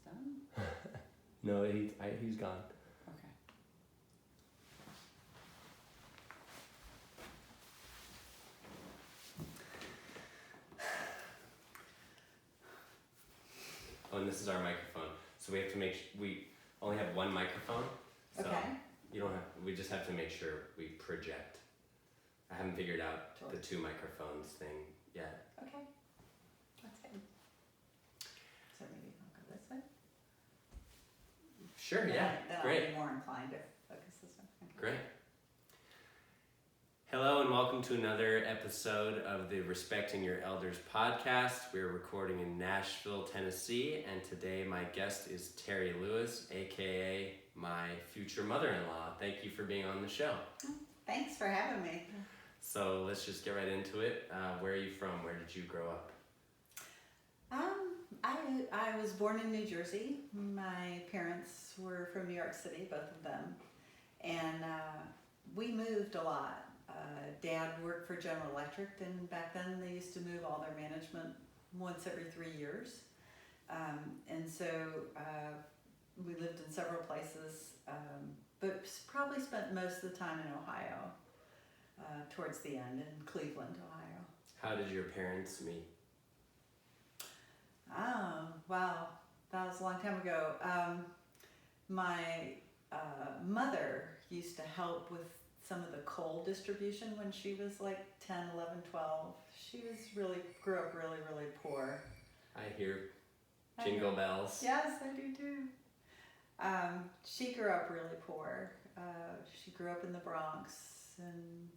done? No, he's gone. Okay. Oh, and this is our microphone. So we have to we only have one microphone. So Okay. we just have to make sure we project. I haven't figured out the 2 microphones thing yet. Okay. That's good. So maybe I'll go this way? Sure, yeah. Then Great. I'll be more inclined to focus this way. Okay. Great. Hello and welcome to another episode of the Respecting Your Elders podcast. We're recording in Nashville, Tennessee, and today my guest is Tari Lewis, aka my future mother-in-law. Thank you for being on the show. Thanks for having me. So let's just get right into it. Where are you from? Where did you grow up? I was born in New Jersey. My parents were from New York City, both of them, and we moved a lot. Dad worked for General Electric, and back then they used to move all their management once every 3 years. And so we lived in several places, but probably spent most of the time in Ohio, towards the end, in Cleveland, Ohio. How did your parents meet? Oh, wow. That was a long time ago. My mother used to help with some of the coal distribution when she was like 10, 11, 12. She grew up really, really poor. I hear jingle bells. Yes, I do too. She grew up really poor. She grew up in the Bronx, and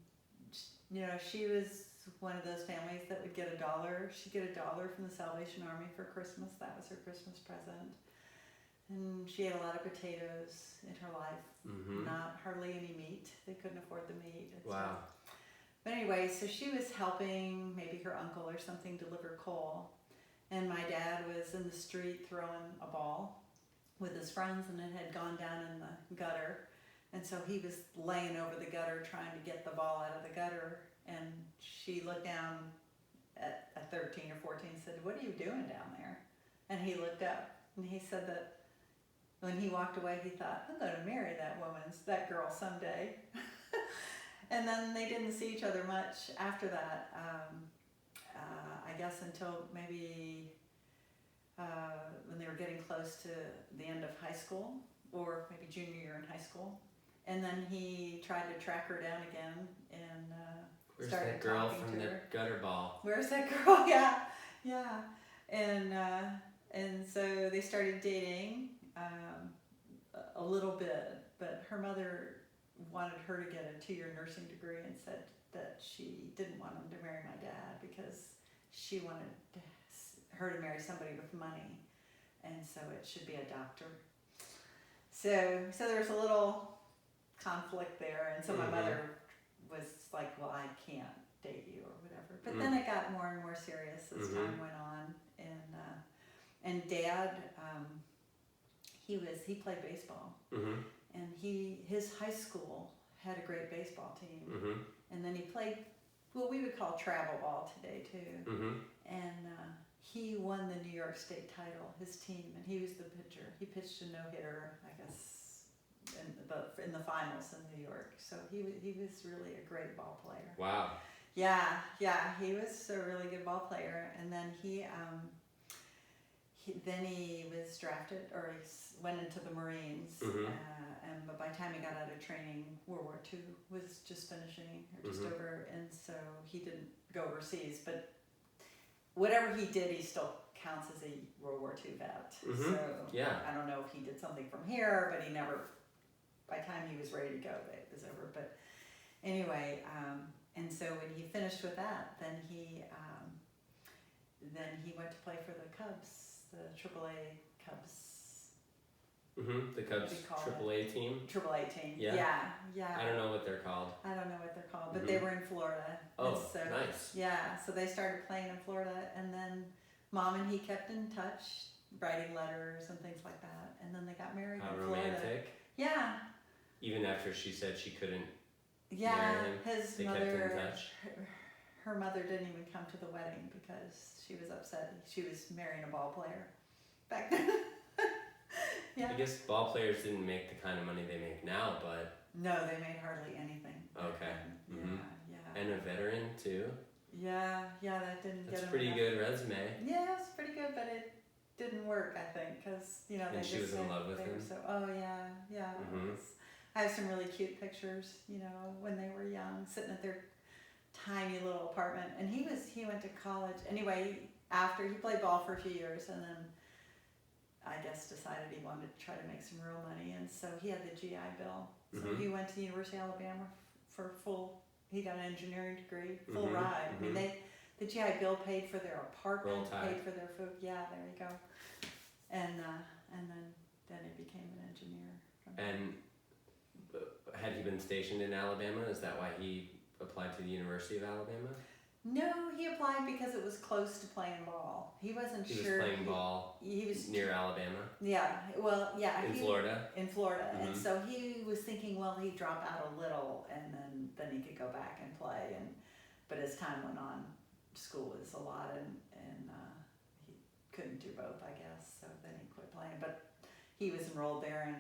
she was one of those families that would get $1. She'd get $1 from the Salvation Army for Christmas. That was her Christmas present. And she ate a lot of potatoes in her life. Mm-hmm. Not hardly any meat. They couldn't afford the meat. Wow. But anyway, so she was helping maybe her uncle or something deliver coal. And my dad was in the street throwing a ball with his friends, and it had gone down in the gutter. And so he was laying over the gutter trying to get the ball out of the gutter. And she looked down at 13 or 14 and said, "What are you doing down there?" And he looked up, and he said that when he walked away, he thought, "I'm going to marry that girl someday." And then they didn't see each other much after that. I guess until maybe when they were getting close to the end of high school, or maybe junior year in high school. And then he tried to track her down again and Where's started that girl talking from to the her. gutter ball? Where's that girl? Yeah. And so they started dating a little bit, but her mother wanted her to get a 2-year nursing degree and said that she didn't want him to marry my dad because she wanted her to marry somebody with money, and so it should be a doctor. So there was a little conflict there, and so my mother was like, "Well, I can't date you," or whatever. But then it got more and more serious as time went on, and Dad, he played baseball, and his high school had a great baseball team, and then he played what we would call travel ball today too, and he won the New York State title, his team, and he was the pitcher. He pitched a no-hitter, I guess, in the finals in New York. So he was really a great ball player. Wow. Yeah, he was a really good ball player. And then he was drafted, or he went into the Marines. But by the time he got out of training, World War II was just finishing, or just over, and so he didn't go overseas. But whatever he did, he still counts as a World War II vet. So yeah. I don't know if he did something from here, but he never, by the time he was ready to go, it was over. But anyway, and so when he finished with that, then he went to play for the Cubs, the AAA Cubs. The Cubs AAA team? AAA team. Yeah. Yeah. I don't know what they're called. I don't know what they're called, but they were in Florida. Oh, so, nice. Yeah, so they started playing in Florida, and then Mom and he kept in touch, writing letters and things like that, and then they got married in Florida. How romantic. Yeah. Even after she said she couldn't Yeah, marry him, his they mother, kept in touch. her mother didn't even come to the wedding because she was upset. She was marrying a ball player back then. Yeah. I guess ball players didn't make the kind of money they make now, but No, they made hardly anything. okay. Yeah, yeah. And a veteran too. Yeah, that didn't That's get a him pretty enough. good resume. Yeah, it's pretty good, but it didn't work, I think, because they And she was just in said love with they him? were so. Oh yeah. Mhm. I have some really cute pictures, when they were young, sitting at their tiny little apartment. And he went to college anyway. After he played ball for a few years, and then I guess decided he wanted to try to make some real money, and so he had the GI Bill. So he went to the University of Alabama for full. He got an engineering degree, full ride. I mean, the GI Bill paid for their apartment, paid for their food. Yeah, there you go. And then he became an engineer. And had he been stationed in Alabama? Is that why he applied to the University of Alabama? No, he applied because it was close to playing ball. He wasn't He sure. was playing ball. He was near Alabama. Yeah, well, yeah. In Florida. In Florida, and so he was thinking, well, he'd drop out a little, and then he could go back and play. But as time went on, school was a lot, and he couldn't do both, I guess. So then he quit playing. But he was enrolled there, and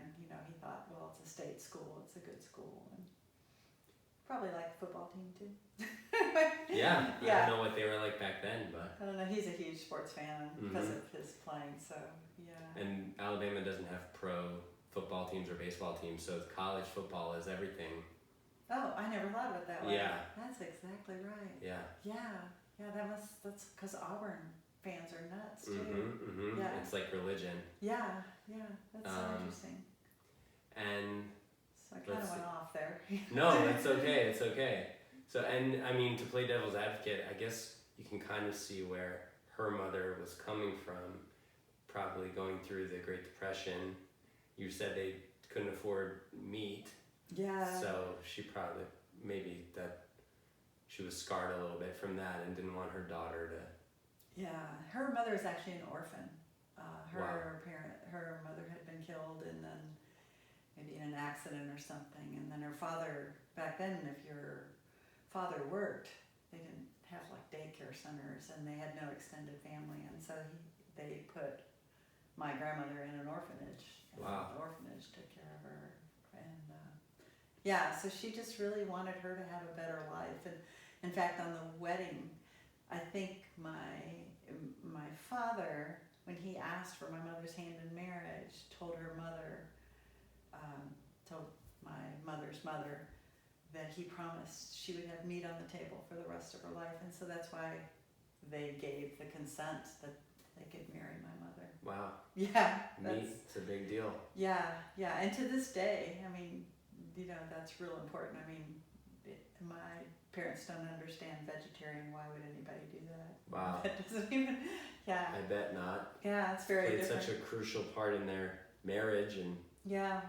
he thought, well, it's a state school, it's a good school, and probably like the football team too. Yeah. Yeah. I don't know what they were like back then, but. I don't know. He's a huge sports fan because of his playing. So yeah. And Alabama doesn't have pro football teams or baseball teams, so college football is everything. Oh, I never thought of it that way. Yeah. That's exactly right. Yeah. Yeah. That's because Auburn fans are nuts too. Yeah. It's like religion. Yeah. That's so interesting. And so I kind of went off there. No, it's okay. It's okay. So, and I mean, to play devil's advocate, I guess you can kind of see where her mother was coming from, probably going through the Great Depression. You said they couldn't afford meat. Yeah. So she probably, maybe that she was scarred a little bit from that and didn't want her daughter to. Yeah. Her mother is actually an orphan. Her mother had been killed, and then maybe in an accident or something. And then her father, back then, if your father worked, they didn't have like daycare centers, and they had no extended family, and so they put my grandmother in an orphanage. And Wow. The orphanage took care of her, and yeah, so she just really wanted her to have a better life. And in fact, on the wedding, I think my father, when he asked for my mother's hand in marriage, told my mother's mother that he promised she would have meat on the table for the rest of her life, and so that's why they gave the consent that they could marry my mother. Wow. Yeah. Meat's a big deal. Yeah, and to this day, I mean, that's real important. I mean, my parents don't understand vegetarian. Why would anybody do that? Wow. That doesn't even, yeah. I bet not. Yeah, it's very Played different. such a crucial part in their marriage and. Yeah.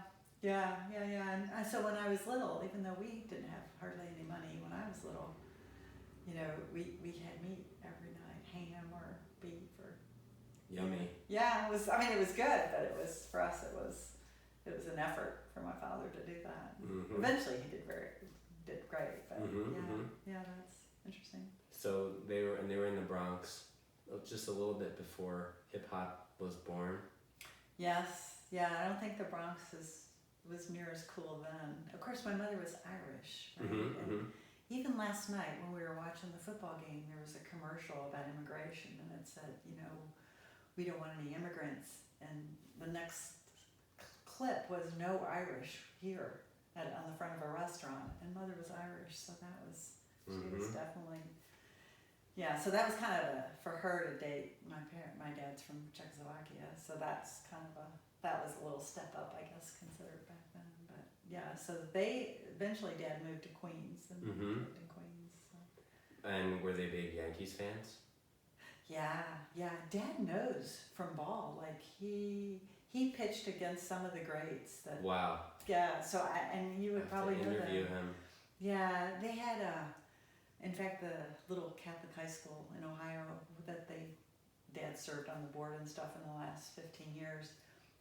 And so when I was little, even though we didn't have hardly any money when I was little, we had meat every night, ham or beef or. Yummy. Yeah, it was good, but it was, for us, it was an effort for my father to do that. Eventually he did great, but yeah, that's interesting. So they were in the Bronx just a little bit before hip hop was born. Yes, yeah, I don't think the Bronx was near as cool then. Of course, my mother was Irish, right? And even last night when we were watching the football game, there was a commercial about immigration, and it said, we don't want any immigrants. And the next clip was no Irish here on the front of a restaurant, and mother was Irish, so she was definitely, yeah. So that was kind of for her to date my dad's from Czechoslovakia, so that's that was a little step up, I guess, considered back then. But yeah, so eventually Dad moved to Queens and lived in Queens. So. And were they big Yankees fans? Yeah. Dad knows from ball. Like he pitched against some of the greats. Wow. Yeah. So and you would probably know interview them. him. Yeah, they had in fact, the little Catholic high school in Ohio that Dad served on the board and stuff in the last 15 years.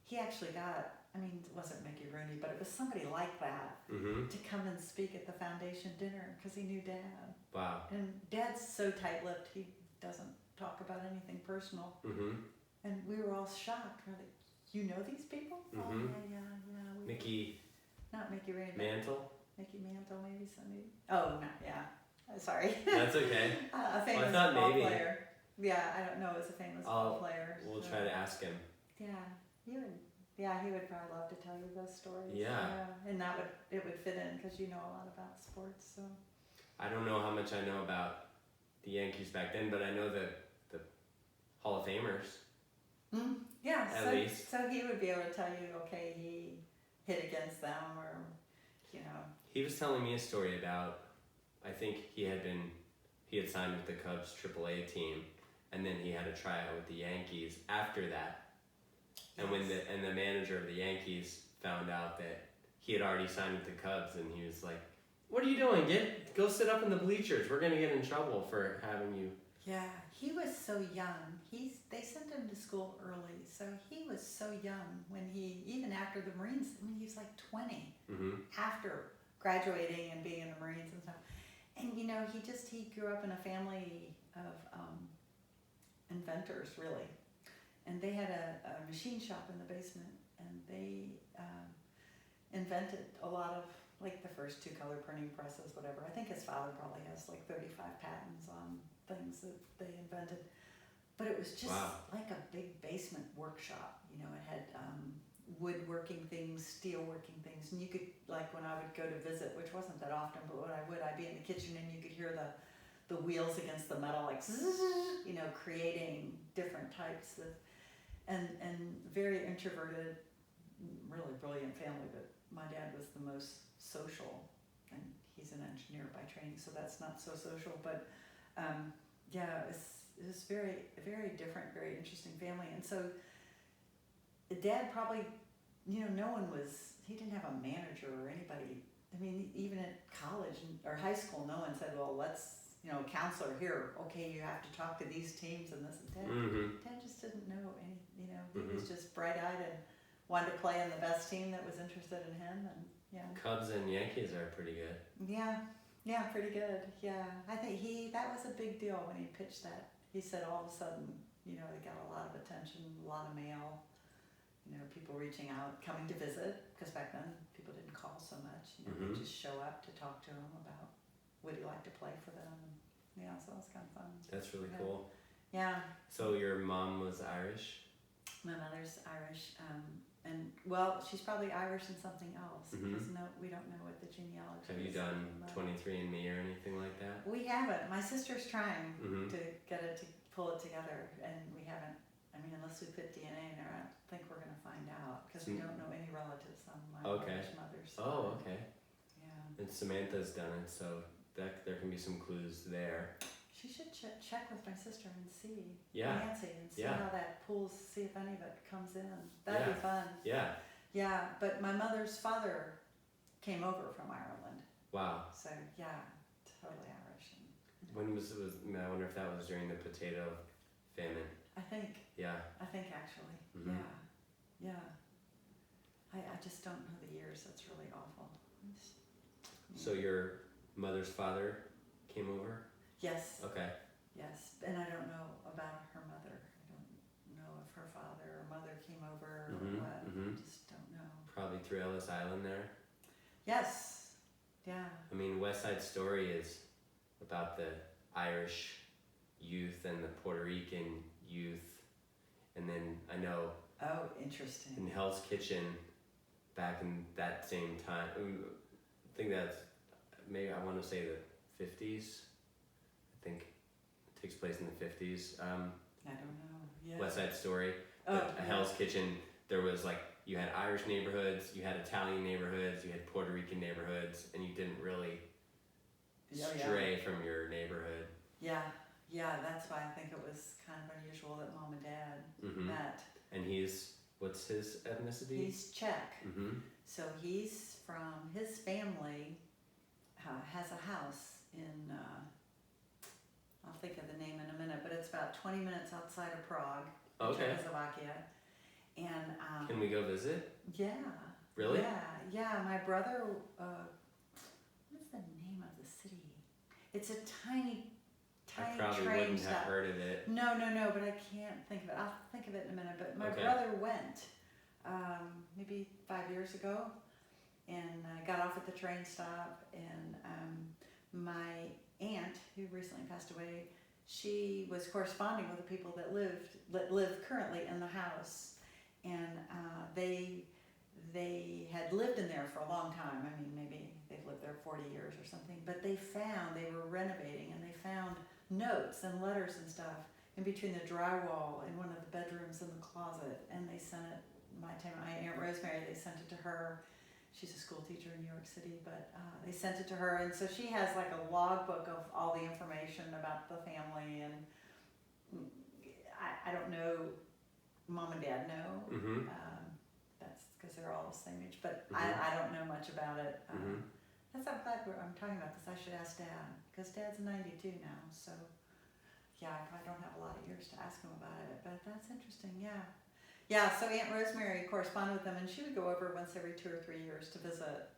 He actually got, it wasn't Mickey Rooney, but it was somebody like that to come and speak at the foundation dinner because he knew Dad. Wow. And Dad's so tight-lipped, he doesn't talk about anything personal. And we were all shocked. We're like, you know these people? Oh, Mm-hmm. yeah. Mickey Not Mickey Ray, but Mantle? Mickey Mantle, maybe somebody. Oh, no, yeah. Sorry. That's okay. A famous thought ball maybe. player. Yeah, I don't know. It's a famous ball player. We'll so. try to ask him. Yeah, he would. Yeah, he would probably love to tell you those stories. Yeah. And it would fit in because you know a lot about sports. So. I don't know how much I know about the Yankees back then, but I know the Hall of Famers. Yeah, At least. So he would be able to tell you, okay, he hit against them, or, you know. He was telling me a story about, I think he had signed with the Cubs AAA team, and then he had a tryout with the Yankees after that. And when the manager of the Yankees found out that he had already signed with the Cubs, and he was like, "What are you doing? Go sit up in the bleachers. We're gonna get in trouble for having you." Yeah, he was so young. They sent him to school early, so he was so young when even after the Marines. I mean, he was like 20 after graduating and being in the Marines and stuff. And you know, he grew up in a family of inventors, really. And they had a machine shop in the basement, and they invented a lot of, like, the first 2-color printing presses, whatever. I think his father probably has like 35 patents on things that they invented. But it was just like a big basement workshop. You know, it had woodworking things, steelworking things, and you could, like, when I would go to visit, which wasn't that often, but when I'd be in the kitchen and you could hear the wheels against the metal, like, you know, creating different types of, and very introverted, really brilliant family, but my dad was the most social, and he's an engineer by training, so that's not so social, but yeah, it was very, very different, very interesting family. And so the dad probably, you know, he didn't have a manager or anybody. I mean, even at college or high school, no one said, well, let's, you know, counselor here, okay, you have to talk to these teams and this and that. Dad just didn't know any, you know, he was just bright-eyed and wanted to play in the best team that was interested in him, and yeah. Cubs and Yankees are pretty good. Yeah, pretty good. Yeah, I think that was a big deal when he pitched that. He said all of a sudden, you know, they got a lot of attention, a lot of mail, you know, people reaching out, coming to visit, because back then people didn't call so much. You know, they'd just show up to talk to him about would he like to play for them. And, yeah, so it was kind of fun. That's really cool. Yeah. So your mom was Irish? My mother's Irish, and well, she's probably Irish and something else, because we don't know what the genealogy is. Have you done 23andMe or anything like that? We haven't. My sister's trying to get it to pull it together, and we haven't. I mean, unless we put DNA in there, I don't think we're going to find out, because we don't know any relatives on my mother's. Oh, okay. Yeah. And Samantha's done it, so there can be some clues there. She should check with my sister and see. Yeah. Nancy, and see how that pulls, see if any of it comes in. That'd be fun. Yeah. Yeah, but my mother's father came over from Ireland. Wow. So, yeah, totally Irish. When was I wonder if that was during the potato famine. I think. Yeah. I think actually. Yeah. I just don't know the years. That's really awful. So your mother's father came over? Yes. Okay. Yes, and I don't know about her mother. I don't know if her father or mother came over or what. I just don't know. Probably through Ellis Island there? Yes. Yeah. I mean, West Side Story is about the Irish youth and the Puerto Rican youth. And then I know... Oh, interesting. In Hell's Kitchen, back in that same time, I think that's, maybe I want to say the 50s. I think it takes place in the 50s. I don't know. Yeah. West Side Story. Oh, Hell's Kitchen, there was like, you had Irish neighborhoods, you had Italian neighborhoods, you had Puerto Rican neighborhoods, and you didn't really stray from your neighborhood. Yeah, that's why I think it was kind of unusual that Mom and Dad met. And what's his ethnicity? He's Czech. So he's from, his family has a house in, I'll think of the name in a minute, but it's about 20 minutes outside of Prague, Czechoslovakia. And can we go visit? Yeah. Really? Yeah. My brother, what's the name of the city? It's a tiny I probably train wouldn't stop. have heard of it. No, but I can't think of it. I'll think of it in a minute. But my brother went maybe 5 years ago, and I got off at the train stop, and my aunt, who recently passed away, she was corresponding with the people that live currently in the house, and they had lived in there for a long time. I mean, maybe they've lived there 40 years or something, but they were renovating, and they found notes and letters and stuff in between the drywall in one of the bedrooms in the closet, and they sent it, my Aunt Rosemary, they sent it to her. She's a school teacher in New York City, but they sent it to her, and so she has like a logbook of all the information about the family, and I don't know, Mom and Dad know, that's because they're all the same age, but I don't know much about it. I'm glad I'm talking about this. I should ask Dad, because Dad's 92 now, so yeah, I probably don't have a lot of years to ask him about it, but that's interesting, yeah. Yeah, so Aunt Rosemary corresponded with them, and she would go over once every 2 or 3 years to visit.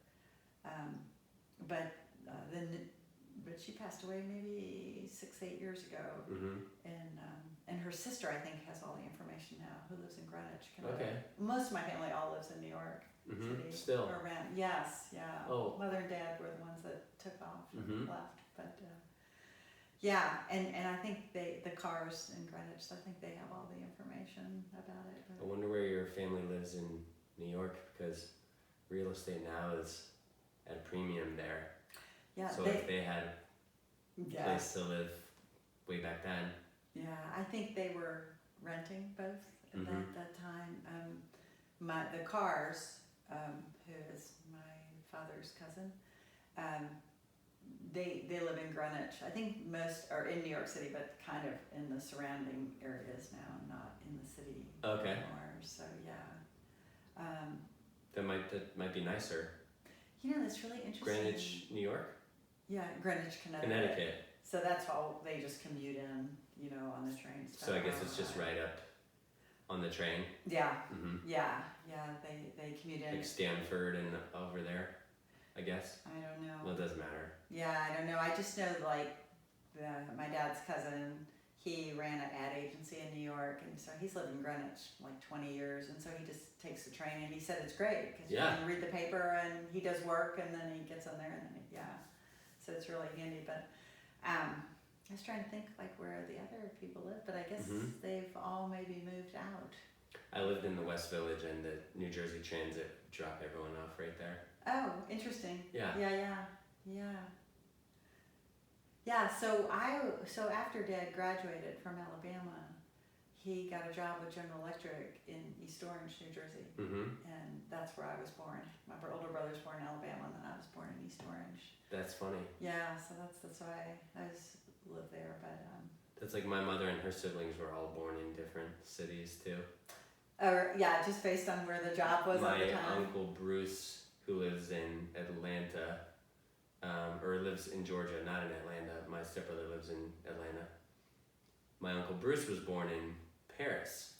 But she passed away maybe 6-8 years ago, and her sister, I think, has all the information now, who lives in Greenwich, Connecticut. Okay. Most of my family all lives in New York City. Still. Or around. Yes, yeah. Oh. Mother and Dad were the ones that took off and left, but. Yeah, and I think the cars in Greenwich, I think they have all the information about it. I wonder where your family lives in New York, because real estate now is at a premium there. Yeah, so if they had a place to live way back then. Yeah, I think they were renting both at that time. The Cars, who is my father's cousin, they live in Greenwich. I think most are in New York City, but kind of in the surrounding areas now, not in the city anymore. So yeah, that might be nicer. You know, that's really interesting. Greenwich, New York. Yeah, Greenwich, Connecticut. So that's all. They just commute in, on the train. So I guess it's just right up on the train. Yeah, yeah. They commute in. Like Stanford and over there, I guess. I don't know. Well, it doesn't matter. Yeah, I don't know. I just know my dad's cousin, he ran an ad agency in New York, and so he's lived in Greenwich like 20 years, and so he just takes the train, and he said it's great because you can read the paper, and he does work, and then he gets on there, and then so it's really handy. But I was trying to think like where the other people live, but I guess they've all maybe moved out. I lived in the West Village, and the New Jersey Transit dropped everyone off right there. Oh, interesting. Yeah. Yeah, so after Dad graduated from Alabama, he got a job with General Electric in East Orange, New Jersey, and that's where I was born. My older brother was born in Alabama, and then I was born in East Orange. That's funny. Yeah, so that's why I lived there, but. That's like my mother and her siblings were all born in different cities too. Yeah, just based on where the job was at the time. My Uncle Bruce, who lives in Atlanta, or lives in Georgia, not in Atlanta. My stepbrother lives in Atlanta. My Uncle Bruce was born in Paris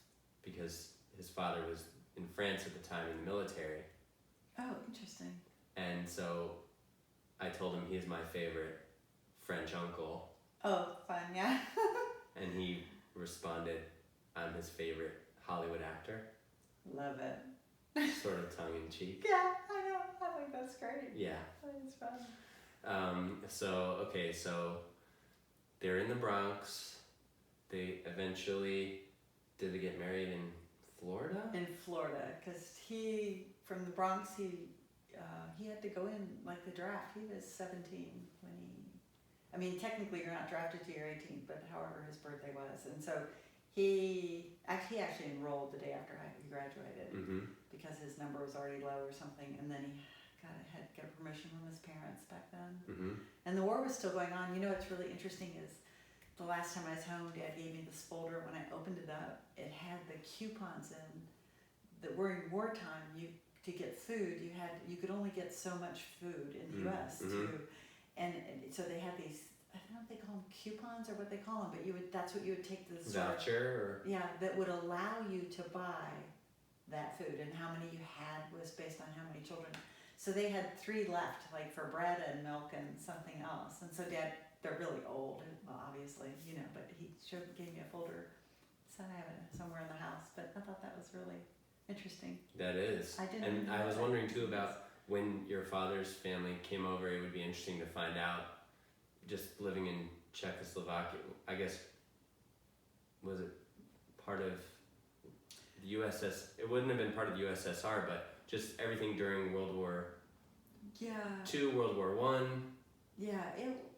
because his father was in France at the time in the military. Oh, interesting. And so I told him he's my favorite French uncle. Oh, fun, yeah. And he responded, I'm his favorite Hollywood actor. Love it. Sort of tongue in cheek. Yeah, I know. I think that's great. Yeah. It's fun. So they're in the Bronx. They eventually, did they get married in Florida? In Florida, because from the Bronx, he had to go in like the draft. He was 17 when technically you're not drafted till you're 18, but however his birthday was, and so he actually enrolled the day after he graduated because his number was already low or something, and then he had to get permission from his parents back then. And the war was still going on. What's really interesting is the last time I was home, Dad gave me this folder. When I opened it up, it had the coupons in that were in wartime. To get food, you could only get so much food in the U.S. too, and so they had these. I don't know if they call them coupons or what they call them, but that's what you would take to the store. Voucher? That would allow you to buy that food, and how many you had was based on how many children. So they had 3 left, like for bread and milk and something else. And so Dad, they're really old, well, obviously, but he gave me a folder. So I have it somewhere in the house, but I thought that was really Interesting. That is. I didn't And know I was that. wondering too about when your father's family came over. It would be interesting to find out. Just living in Czechoslovakia, I guess, was it part of the USS? It wouldn't have been part of the USSR, but just everything during World War Yeah. II, World War One. Yeah.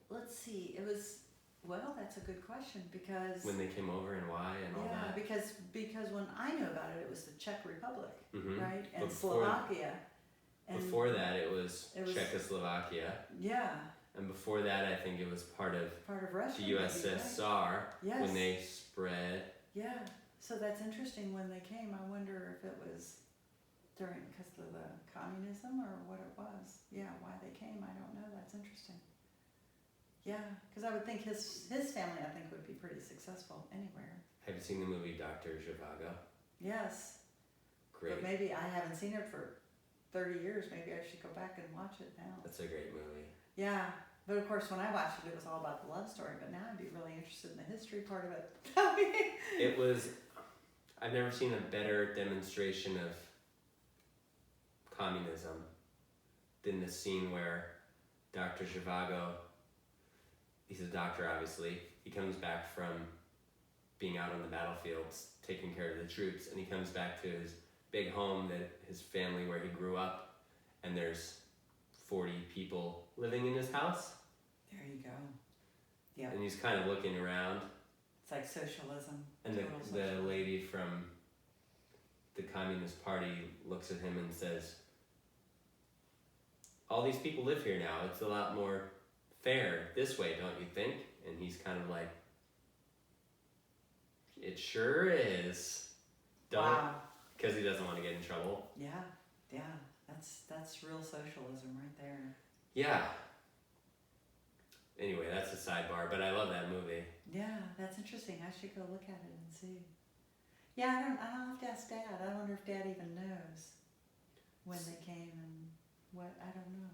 Let's see. It was. Well, that's a good question because. When they came over and why and all that. Because when I knew about it, it was the Czech Republic, Mm-hmm. right, and Before- Slovakia. And Before that, it was Czechoslovakia, Yeah. and before that, I think it was part of Part of Russia. the maybe, right? USSR Yes. when they spread. Yeah. So that's interesting. When they came, I wonder if it was because of the communism or what it was. Yeah, why they came, I don't know. That's interesting. Yeah, because I would think his family, I think, would be pretty successful anywhere. Have you seen the movie Dr. Zhivago? Yes. Great. But maybe I haven't seen it for 30 years. Maybe I should go back and watch it now. That's a great movie. Yeah. But of course, when I watched it, it was all about the love story. But now I'd be really interested in the history part of it. It was. I've never seen a better demonstration of communism than the scene where Dr. Zhivago, he's a doctor obviously, he comes back from being out on the battlefields taking care of the troops, and he comes back to his big home, that his family where he grew up, and there's 40 people living in his house. There you go. Yeah. And he's kind of looking around, It's like socialism. and total the socialism. lady from the Communist Party looks at him and says, all these people live here now, it's a lot more fair this way, don't you think? And he's kind of like, it sure is. Don't, Wow. because he doesn't want to get in trouble. Yeah. Yeah. That's real socialism right there. Yeah. Anyway, that's a sidebar, but I love that movie. Yeah, that's interesting. I should go look at it and see. Yeah, I'll have to ask Dad. I wonder if Dad even knows when they came and what. I don't know.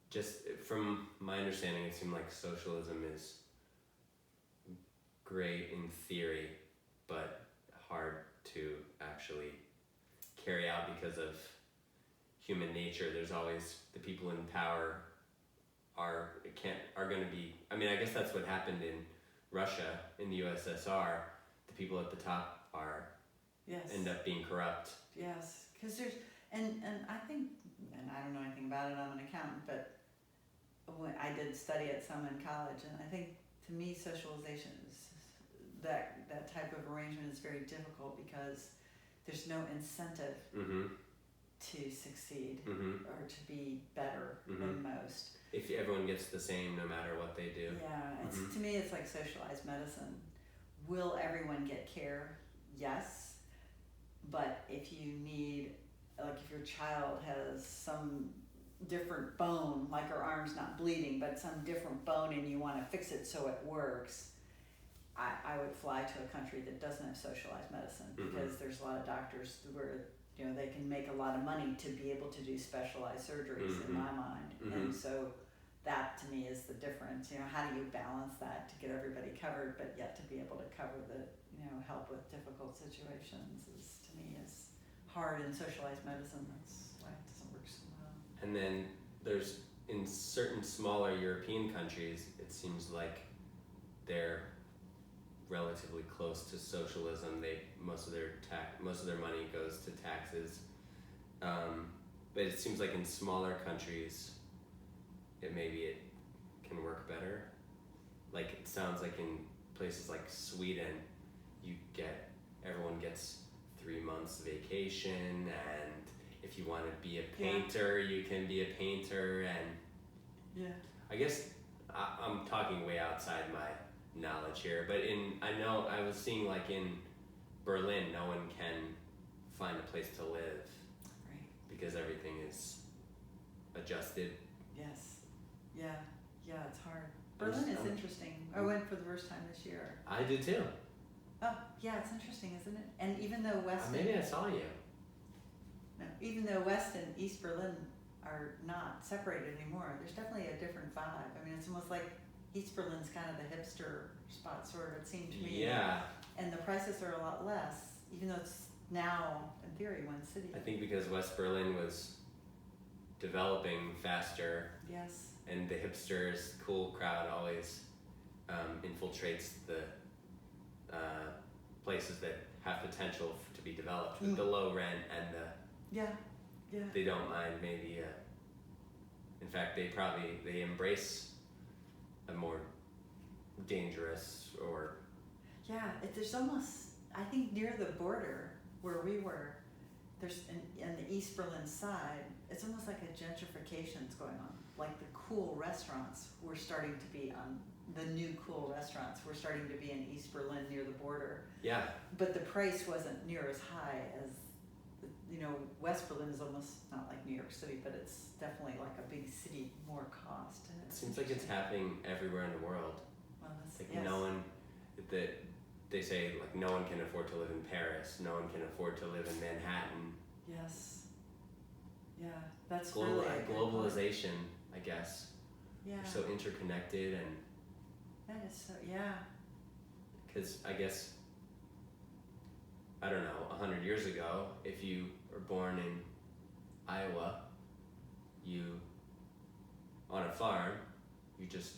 Just from my understanding, it seemed like socialism is great in theory, but hard to actually carry out because of human nature. There's always the people in power are going to be. I mean, I guess that's what happened in Russia, in the USSR. The people at the top Yes. end up being corrupt. Yes, because there's and I think, and I don't know anything about it. I'm an accountant, but when I did study it some in college, and I think to me socialization is that type of arrangement is very difficult because there's no incentive Mm-hmm. to succeed Mm-hmm. or to be better than most. If everyone gets the same no matter what they do. Yeah, it's to me it's like socialized medicine. Will everyone get care? Yes. But if you need, like if your child has some different bone, like her arm's not bleeding, but some different bone and you want to fix it so it works, I would fly to a country that doesn't have socialized medicine because there's a lot of doctors where they can make a lot of money to be able to do specialized surgeries in my mind. And so that to me is the difference. How do you balance that to get everybody covered, but yet to be able to cover the, help with difficult situations is to me is hard in socialized medicine. That's why it doesn't work so well. And then there's, in certain smaller European countries, it seems like they're relatively close to socialism. Most of their money goes to taxes. But it seems like in smaller countries, it can work better. Like it sounds like in places like Sweden, everyone gets 3 months vacation, and if you want to be a painter, you can be a painter, and I guess I'm talking way outside my knowledge here, but I was seeing like in Berlin, no one can find a place to live, Right. because everything is adjusted. Yes. Yeah, it's hard. Berlin is interesting. I went for the first time this year. I did too. Oh, yeah, it's interesting, isn't it? And even though Maybe I saw you. even though West and East Berlin are not separated anymore, there's definitely a different vibe. I mean, it's almost like East Berlin's kind of the hipster spot, sort of, it seemed to me. Yeah. And the prices are a lot less, even though it's now, in theory, one city. I think because West Berlin was developing faster, Yes. and the hipsters, cool crowd always infiltrates the places that have potential to be developed with the low rent and Yeah. they don't mind maybe. In fact, they embrace a more dangerous or. Yeah, there's almost, I think near the border where we were, there's in the East Berlin side, it's almost like a gentrification's going on. Like the cool restaurants were starting to be on, the new cool restaurants were starting to be in East Berlin near the border. Yeah. But the price wasn't near as high as, West Berlin is almost not like New York City, but it's definitely like a big city, more cost. And It seems like it's happening everywhere in the world. Well, that's, Like yes. no one, they say like no one can afford to live in Paris, no one can afford to live in Manhattan. Yes. Yeah, that's really a good point. Globalization, I guess. Yeah. We're so interconnected, and That is so, yeah. because I guess, I don't know, 100 years ago, if you were born in Iowa, on a farm, you just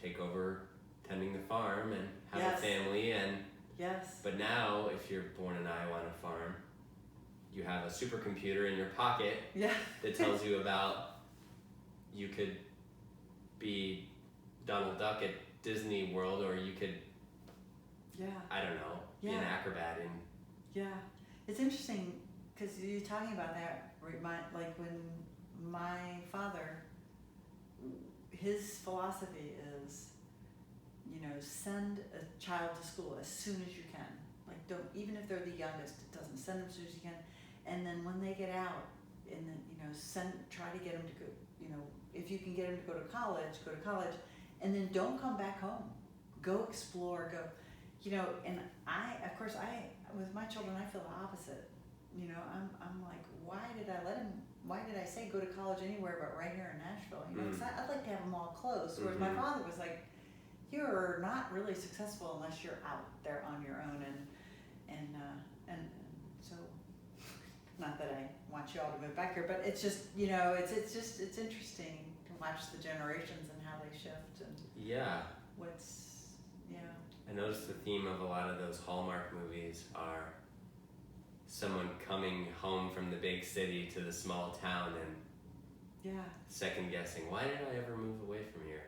take over tending the farm and have Yes. a family, Yes. but now if you're born in Iowa on a farm, you have a supercomputer in your pocket Yeah. that tells you about, you could be Donald Duck at Disney World, or you could, Yeah. I don't know, be an Yeah. acrobat in. Yeah. It's interesting because you're talking about that. Like when my father, his philosophy is, send a child to school as soon as you can. Like don't, even if they're the youngest, it doesn't, send them as soon as you can. And then when they get out, and then try to get them to go. If you can get them to go to college, and then don't come back home. Go explore. Go. And of course, with my children, I feel the opposite. I'm like, why did I say go to college anywhere but right here in Nashville? Because I'd like to have them all close. Whereas my father was like, you're not really successful unless you're out there on your own, and so, not that I want you all to move back here, but it's just, it's interesting to watch the generations and how they shift and Yeah. I noticed the theme of a lot of those Hallmark movies are someone coming home from the big city to the small town and second guessing, why did I ever move away from here?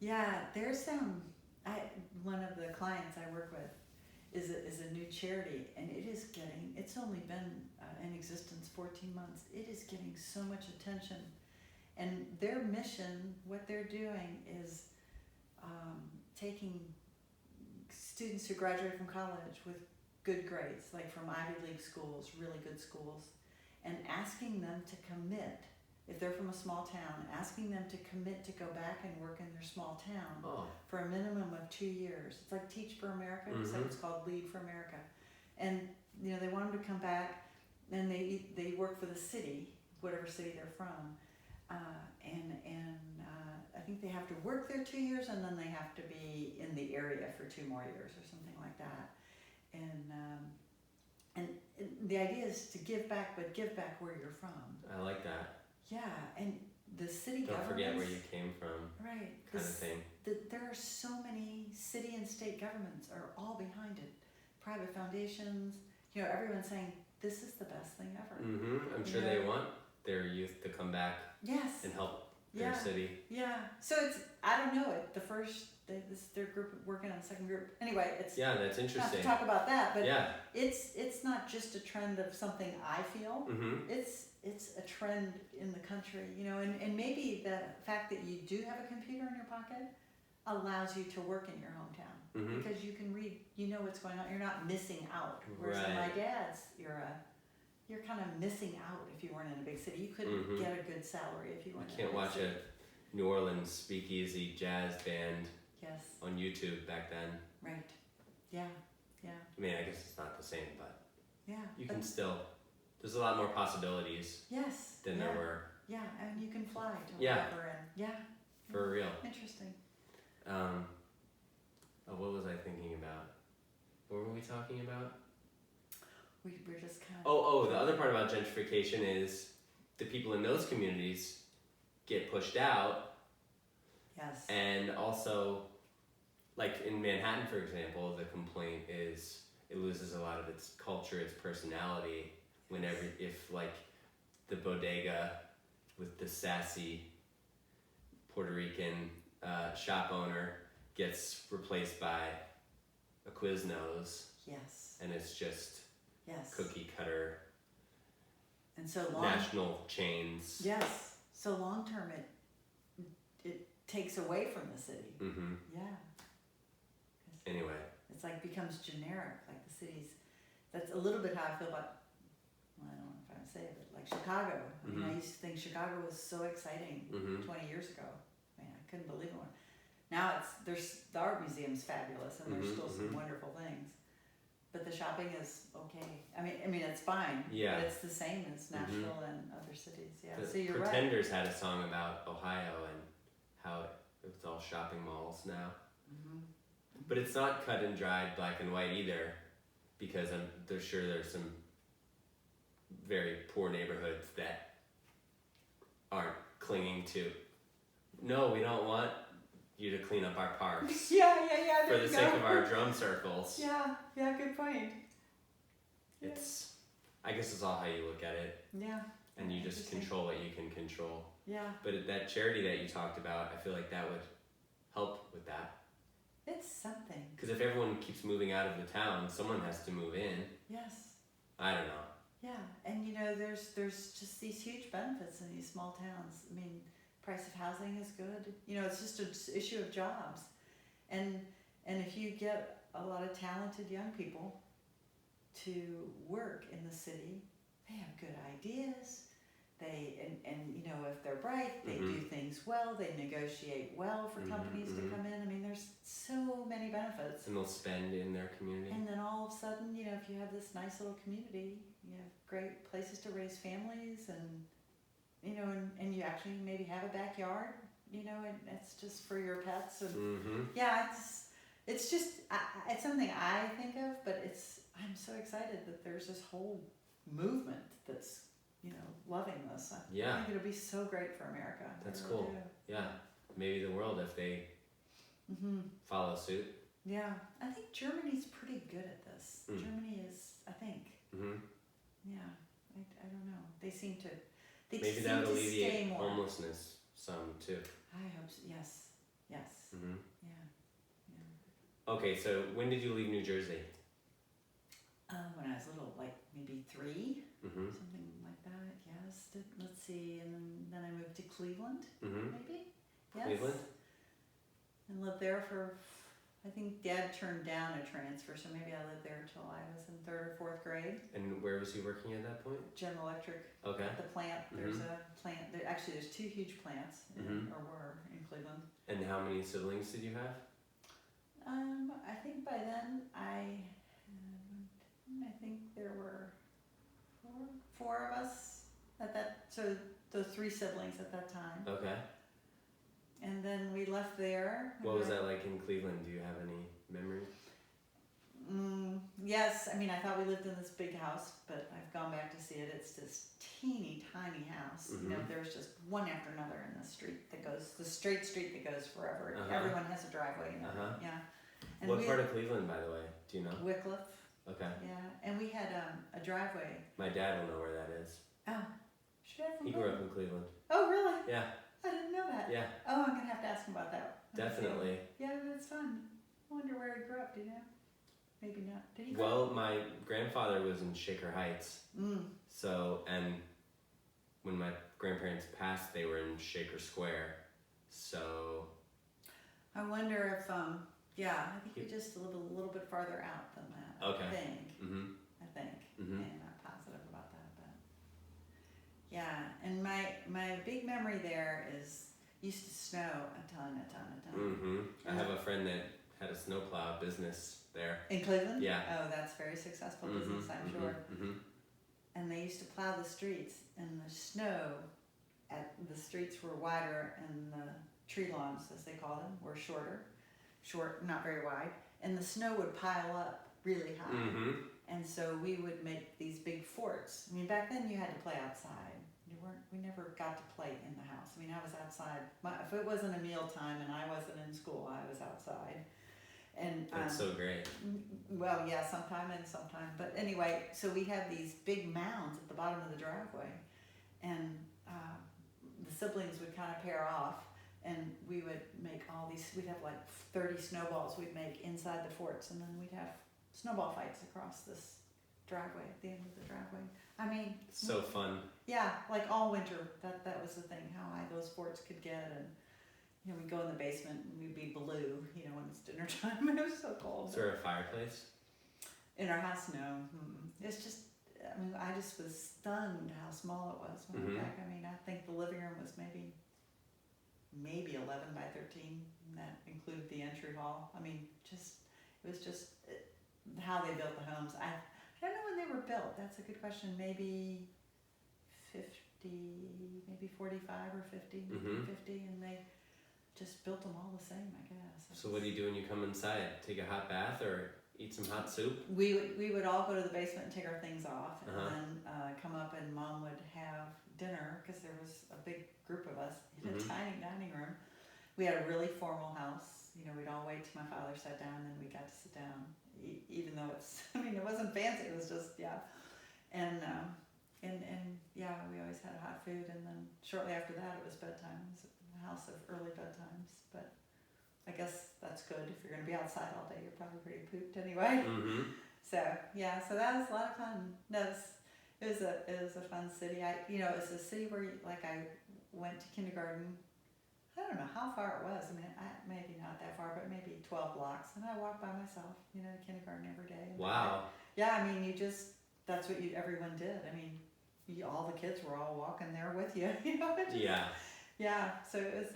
Yeah, there's one of the clients I work with is a new charity, and it's only been in existence 14 months. It is getting so much attention, and their mission, what they're doing is taking students who graduate from college with good grades, like from Ivy League schools, really good schools, and asking them to commit, if they're from a small town, asking them to commit to go back and work in their small town for a minimum of 2 years. It's like Teach for America, except it's called Lead for America. And they want them to come back, and they work for the city, whatever city they're from, and I think they have to work there 2 years, and then they have to be in the area for 2 more years or something like that. And the idea is to give back, but give back where you're from. I like that. Yeah, and the city Don't governments. forget where you came from. Right. Kind of thing. There are so many city and state governments are all behind it. Private foundations, everyone's saying this is the best thing ever. I'm sure they want their youth to come back Yes. and help their city. Yeah. So I don't know it. The first, their group working on the second group. Anyway, it's that's not to interesting. talk about that, but it's not just a trend of something I feel. It's a trend in the country, and maybe the fact that you do have a computer in your pocket allows you to work in your hometown because you can read, what's going on. You're not missing out. Whereas in my dad's era, you're kind of missing out if you weren't in a big city. You couldn't get a good salary if you weren't. You can't watch a New Orleans speakeasy jazz band on YouTube back then. Right. Yeah. I mean, I guess it's not the same, but you can still. There's a lot more possibilities. Yes. Than there were. Yeah, and you can fly to wherever and For real. Interesting. What was I thinking about? What were we talking about? We're Oh, the other part about gentrification is the people in those communities get pushed out. Yes. And also, like in Manhattan, for example, the complaint is it loses a lot of its culture, its personality, if like the bodega with the sassy Puerto Rican shop owner gets replaced by a Quiznos. Yes. And it's just cookie cutter. And so national chains. Yes. So long term, it takes away from the city. Mm-hmm. Yeah. Anyway. It's like becomes generic, like the cities. That's a little bit how I feel about. Well, I don't know if I would say it, but like Chicago. I mean, I used to think Chicago was so exciting 20 years ago. Man, I couldn't believe it. Now the art museum's fabulous, and there's still some wonderful things. But the shopping is okay. I mean, it's fine. Yeah. But it's the same as Nashville and other cities. Yeah. The So you're Pretenders had a song about Ohio and how it's all shopping malls now. Mm-hmm. But it's not cut and dried black and white either, because there's some very poor neighborhoods that aren't clinging to. No, we don't want you to clean up our parks. Yeah. For the sake of our drum circles. Yeah, good point. I guess it's all how you look at it. Yeah. And you just control what you can control. Yeah. But that charity that you talked about, I feel like that would help with that. It's something. Because if everyone keeps moving out of the town, someone has to move in. Yes. I don't know. Yeah, and there's just these huge benefits in these small towns. I mean, price of housing is good. It's just an issue of jobs, and if you get a lot of talented young people to work in the city, they have good ideas. If they're bright, they do things well. They negotiate well for companies to come in. I mean, there's so many benefits. And they'll spend in their community. And then all of a sudden, if you have this nice little community, you have great places to raise families, and you actually maybe have a backyard, and it's just for your pets. And yeah, it's something I think of, but I'm so excited that there's this whole movement that's loving this. I think it'll be so great for America. That's cool. Yeah. Maybe the world if they follow suit. Yeah. I think Germany's pretty good at this. Germany is, I think. Yeah. I don't know. They seem to maybe that would alleviate homelessness some too. I hope so. Yes. Yeah. Okay, so when did you leave New Jersey? When I was little, like maybe 3, something like that. Yes. Let's see, and then I moved to Cleveland, maybe. Yes. Cleveland. And lived there for. I think Dad turned down a transfer, so maybe I lived there until I was in 3rd or 4th grade. And where was he working at that point? General Electric. Okay. At the plant. There's a plant. There's 2 huge plants, or were in Cleveland. And how many siblings did you have? I think by then I think there were 4 of us at that. So those 3 siblings at that time. Okay. And then we left there. What was that like in Cleveland? Do you have any memories? Yes, I mean, I thought we lived in this big house, but I've gone back to see it. It's this teeny tiny house. There's just one after another in the street the straight street that goes forever. Everyone has a driveway in it. Yeah. And what part of Cleveland, by the way? Do you know? Wickliffe. Okay. Yeah, and we had a driveway. My dad will know where that is. Oh, should I? He grew up in Cleveland. Oh, really? Yeah. I didn't know that. Yeah. Oh, I'm gonna have to ask him about that. Definitely. Yeah, that's fun. I wonder where he grew up. Do you know? Maybe not. Did he? Well, my grandfather was in Shaker Heights. So, and when my grandparents passed, they were in Shaker Square. So. I wonder if yeah, I think we just live a little bit farther out than that. Okay. I think. I think. I'm not positive about that, but yeah. And my big memory there is used to snow a ton. I have a friend that had a snowplow business there. In Cleveland? Yeah. Oh, that's very successful business, I'm sure. And they used to plow the streets, and the snow the streets were wider, and the tree lawns, as they call them, were short, not very wide, and the snow would pile up really high. And so we would make these big forts. I mean, back then you had to play outside. We never got to play in the house. I mean, I was outside. If it wasn't a mealtime and I wasn't in school, I was outside. And That's so great. well, yeah, sometime and sometime. But anyway, so we have these big mounds at the bottom of the driveway, and the siblings would kind of pair off, and we would make all these. We'd have like 30 snowballs we'd make inside the forts, and then we'd have snowball fights across this driveway at the end of the driveway. I mean, so fun. Yeah, like all winter. That was the thing. How high those forts could get, and we'd go in the basement and we'd be blue. When it's dinner time. It was so cold. Is there a fireplace? In our house, no. It's just. I mean, I just was stunned how small it was when I went back. I mean, I think the living room was maybe 11 by 13. And that included the entry hall. I mean, it was just how they built the homes. I don't know when they were built. That's a good question. Maybe 50, maybe 45 or 50, maybe 50, and they just built them all the same, I guess. So what do you do when you come inside? Take a hot bath or eat some hot soup? We would all go to the basement and take our things off, and then come up, and Mom would have dinner because there was a big group of us in a tiny dining room. We had a really formal house. We'd all wait till my father sat down, and then we got to sit down. Even though it wasn't fancy, it was just, and yeah, we always had hot food, and then shortly after that, it was bedtime. It was a house of early bedtimes, but I guess that's good. If you're going to be outside all day, you're probably pretty pooped anyway. So that was a lot of fun. It was a fun city. It was a city where I went to kindergarten. I don't know how far it was. I mean, maybe not that far, but maybe 12 blocks. And I walked by myself, to kindergarten every day. Wow. Yeah, I mean, that's what everyone did. I mean, all the kids were all walking there with you, Yeah. Yeah, so it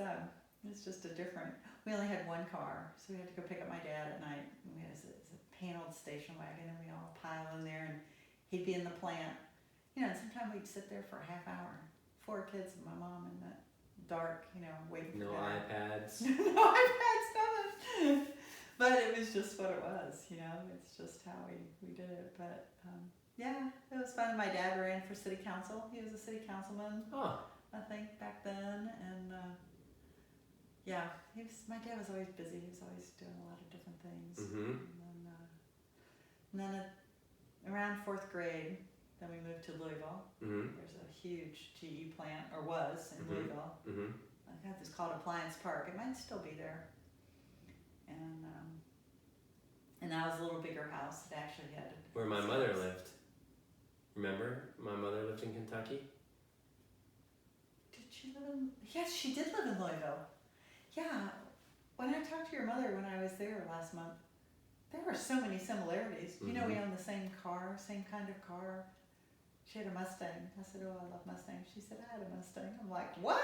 was just a different, we only had one car, so we had to go pick up my dad at night. And we had a paneled station wagon, and we all pile in there, and he'd be in the plant. And sometimes we'd sit there for a half hour, 4 kids and my mom in that dark, waiting for No dinner. iPads. No iPads, nothing. But it was just what it was, It's just how we did it. But yeah, it was fun. My dad ran for city council. He was a city councilman, I think, back then. And yeah, my dad was always busy. He was always doing a lot of different things. And then around 4th grade, then we moved to Louisville. There's a huge GE plant, or was in Louisville. I think it's called Appliance Park. It might still be there. And that was a little bigger house. It actually had where my mother lived. Remember? My mother lived in Kentucky. Did she live in? Yes, she did live in Louisville. Yeah. When I talked to your mother when I was there last month, there were so many similarities. We owned the same car, same kind of car. She had a Mustang. I said, "Oh, I love Mustangs." She said, "I had a Mustang." I'm like, "What?"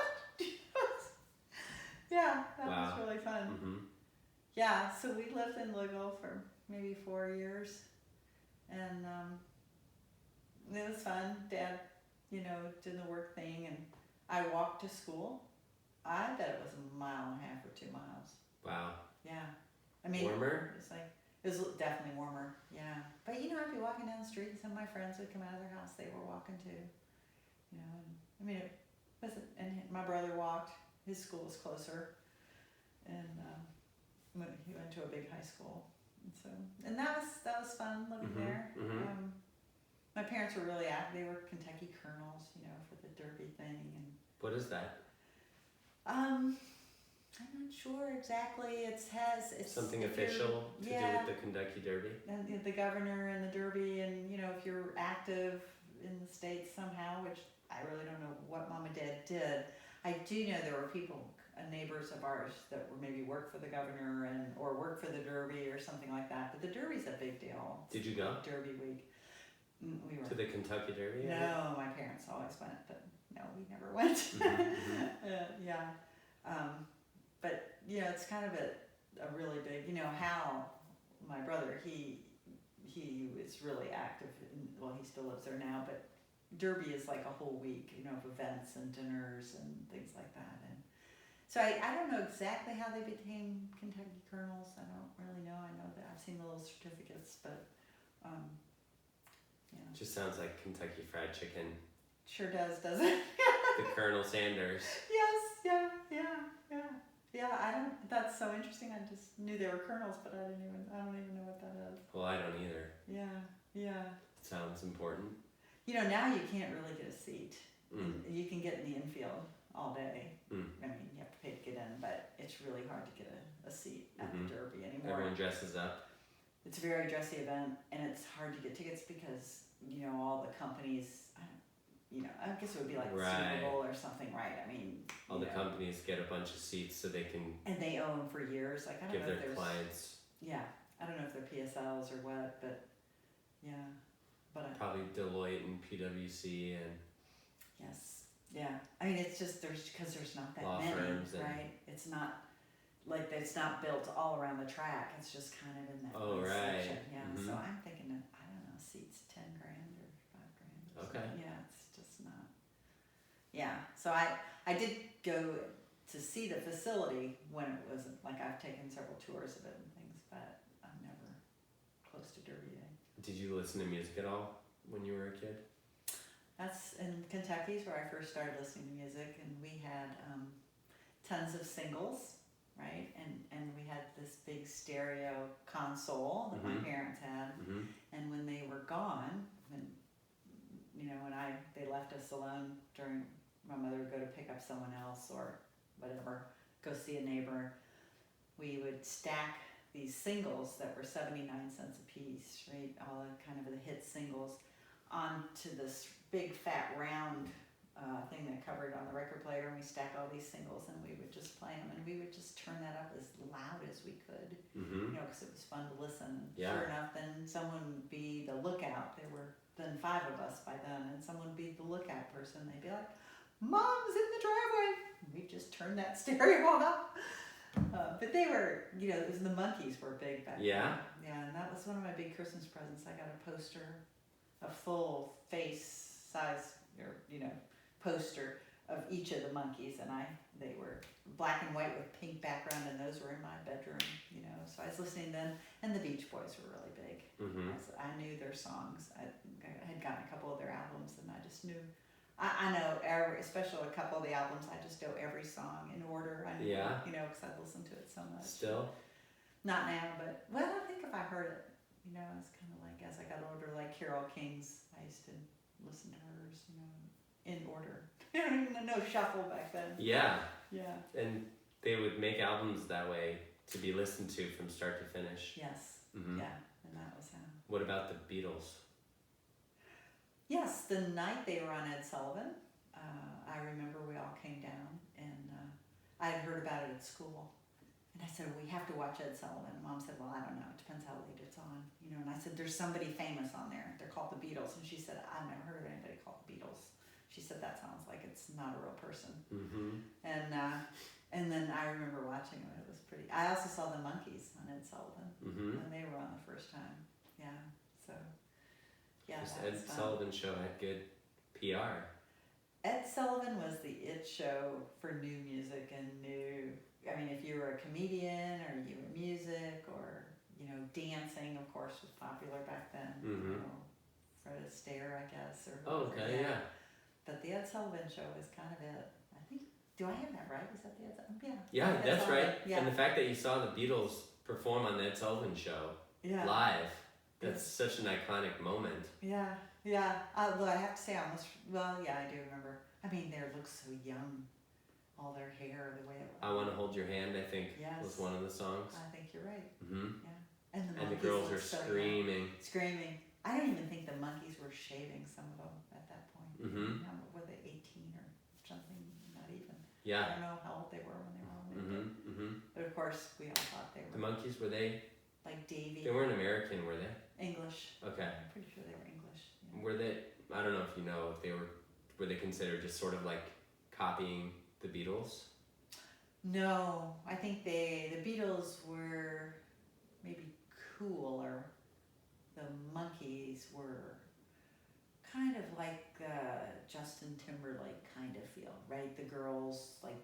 Yeah, that was really fun. Yeah, so we lived in Louisville for maybe 4 years, and it was fun. Dad, did the work thing, and I walked to school. I bet it was 1.5 miles or 2 miles. Wow. Yeah, I mean, warmer? It was definitely warmer. Yeah, but I'd be walking down the street, and some of my friends would come out of their house. They were walking too. And I mean, it wasn't. And my brother walked. His school was closer, and he went to a big high school, and that was fun living there. My parents were really active. They were Kentucky colonels, for the Derby thing. And what is that? I'm not sure exactly. It's something official to do with the Kentucky Derby. And the governor and the Derby, and if you're active in the States somehow, which I really don't know what Mom and Dad did. I do know there were people, neighbors of ours, that were maybe worked for the governor or worked for the Derby or something like that. But the Derby's a big deal. Did you go? Derby week. We were to the Kentucky Derby? No, my parents always went, but no, we never went. Yeah. But it's kind of a really big. Hal, my brother, he was really active. He still lives there now, but Derby is like a whole week, of events and dinners and things like that. And so I don't know exactly how they became Kentucky colonels. I don't really know. I know that I've seen the little certificates, but Yeah. Just sounds like Kentucky Fried Chicken. Sure does, doesn't it? The Colonel Sanders. Yes, yeah. That's so interesting. I just knew they were kernels, but I don't even know what that is. Well, I don't either. Yeah. Sounds important. Now you can't really get a seat. Mm. You can get in the infield all day. Mm. I mean, you have to pay to get in, but it's really hard to get a seat at the Derby anymore. Everyone dresses up. It's a very dressy event, and it's hard to get tickets because, all the companies, I guess it would be like Right. Super Bowl or something, right? I mean, All the companies get a bunch of seats so they can and they own them for years. Like, I don't give know their if there's, clients I don't know if they're PSLs or what, but yeah, but probably Deloitte and PwC and yes, yeah. I mean, it's just because there's not that law many, firms and right? It's not like it's not built all around the track. It's just kind of in that one section. Yeah. So I'm thinking of, I don't know, seats $10,000 or $5,000. Or Okay. something. Yeah, it's just not. Yeah. So I did go to see the facility when it was like I've taken several tours of it and things, but I'm never close to Derby Day. Did you listen to music at all when you were a kid? That's in Kentucky is where I first started listening to music, and we had tons of singles, right? And we had this big stereo console that my parents had, and when they were gone, when they left us alone during, my mother would go to pick up someone else or whatever, go see a neighbor, we would stack these singles that were 79 cents a piece, right? All the kind of the hit singles onto this big fat round thing that covered on the record player, and we stack all these singles and we would just play them, and we would just turn that up as loud as we could, because it was fun to listen. Yeah. Sure enough, then someone would be the lookout. There were then 5 of us by then, and someone would be the lookout person. They'd be like, "Mom's in the driveway." We just turned that stereo up. But they were, it was the Monkees were big back then. Yeah, and that was one of my big Christmas presents. I got a poster, a full face size, poster of each of the Monkees, and they were black and white with pink background, and those were in my bedroom, So I was listening then, and the Beach Boys were really big. I knew their songs. I had gotten a couple of their albums, and I just knew. I know especially a couple of the albums. I just know every song in order. I knew, because I listened to it so much. Still? Not now, but I think if I heard it, it's kind of like as I got older, like Carole King's. I used to listen to hers, in order. No shuffle back then. Yeah. Yeah. And they would make albums that way to be listened to from start to finish. Yes. Yeah, and that was how. What about the Beatles? Yes, the night they were on Ed Sullivan, I remember we all came down, and I had heard about it at school. And I said, "We have to watch Ed Sullivan." And Mom said, "Well, I don't know. It depends how late it's on." And I said, "There's somebody famous on there. They're called the Beatles." And she said, "I've never heard of anybody called the Beatles." She said, "That sounds like it's not a real person." And then I remember watching it. It was pretty. I also saw the Monkees on Ed Sullivan when they were on the first time. Yeah. So. Yeah. Ed Sullivan show had good PR. Ed Sullivan was the it show for new music and new. I mean, if you were a comedian or you were music or dancing, of course, was popular back then. Fred Astaire, I guess. But the Ed Sullivan show was kind of it. I think. Do I have that right? Is that the Ed Sullivan? Yeah. Yeah, that's Sullivan. right. Yeah. And the fact that you saw the Beatles perform on the Ed Sullivan show live, that's such an iconic moment. Yeah. Although I have to say, I do remember. I mean, they look so young. All their hair, the way it was. I Want to Hold Your Hand, I think, was one of the songs. I think you're right. Yeah. And the girls are screaming. Screaming. I don't even think the Monkees were shaving, some of them, at that point. Were they 18 or something? Not even. Yeah. I don't know how old they were when they were on it. But of course, we all thought they were. The Monkees, were they? Like Davy. They weren't American, were they? English. Okay. I'm pretty sure they were English. Yeah. Were they, I don't know if you know, if they were they considered just sort of like copying the Beatles? No, I think the Beatles were maybe cooler. The Monkees were kind of like Justin Timberlake kind of feel, right? The girls, like,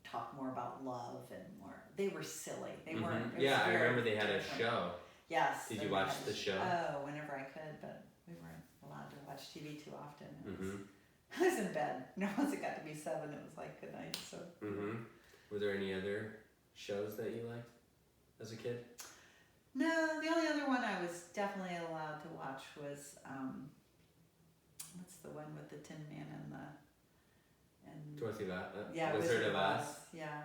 talk more about love and more. They were silly. They weren't. Yeah, I remember they had a show. Yes. Did very you watch much. the show? Oh, whenever I could, but we weren't allowed to watch TV too often. Mm-hmm. I was in bed. Once it got to be 7, it was like good night. So. Mm-hmm. Were there any other shows that you liked as a kid? No, the only other one I was definitely allowed to watch was what's the one with the Tin Man and Dorothy yeah, Wizard of Oz. Yeah.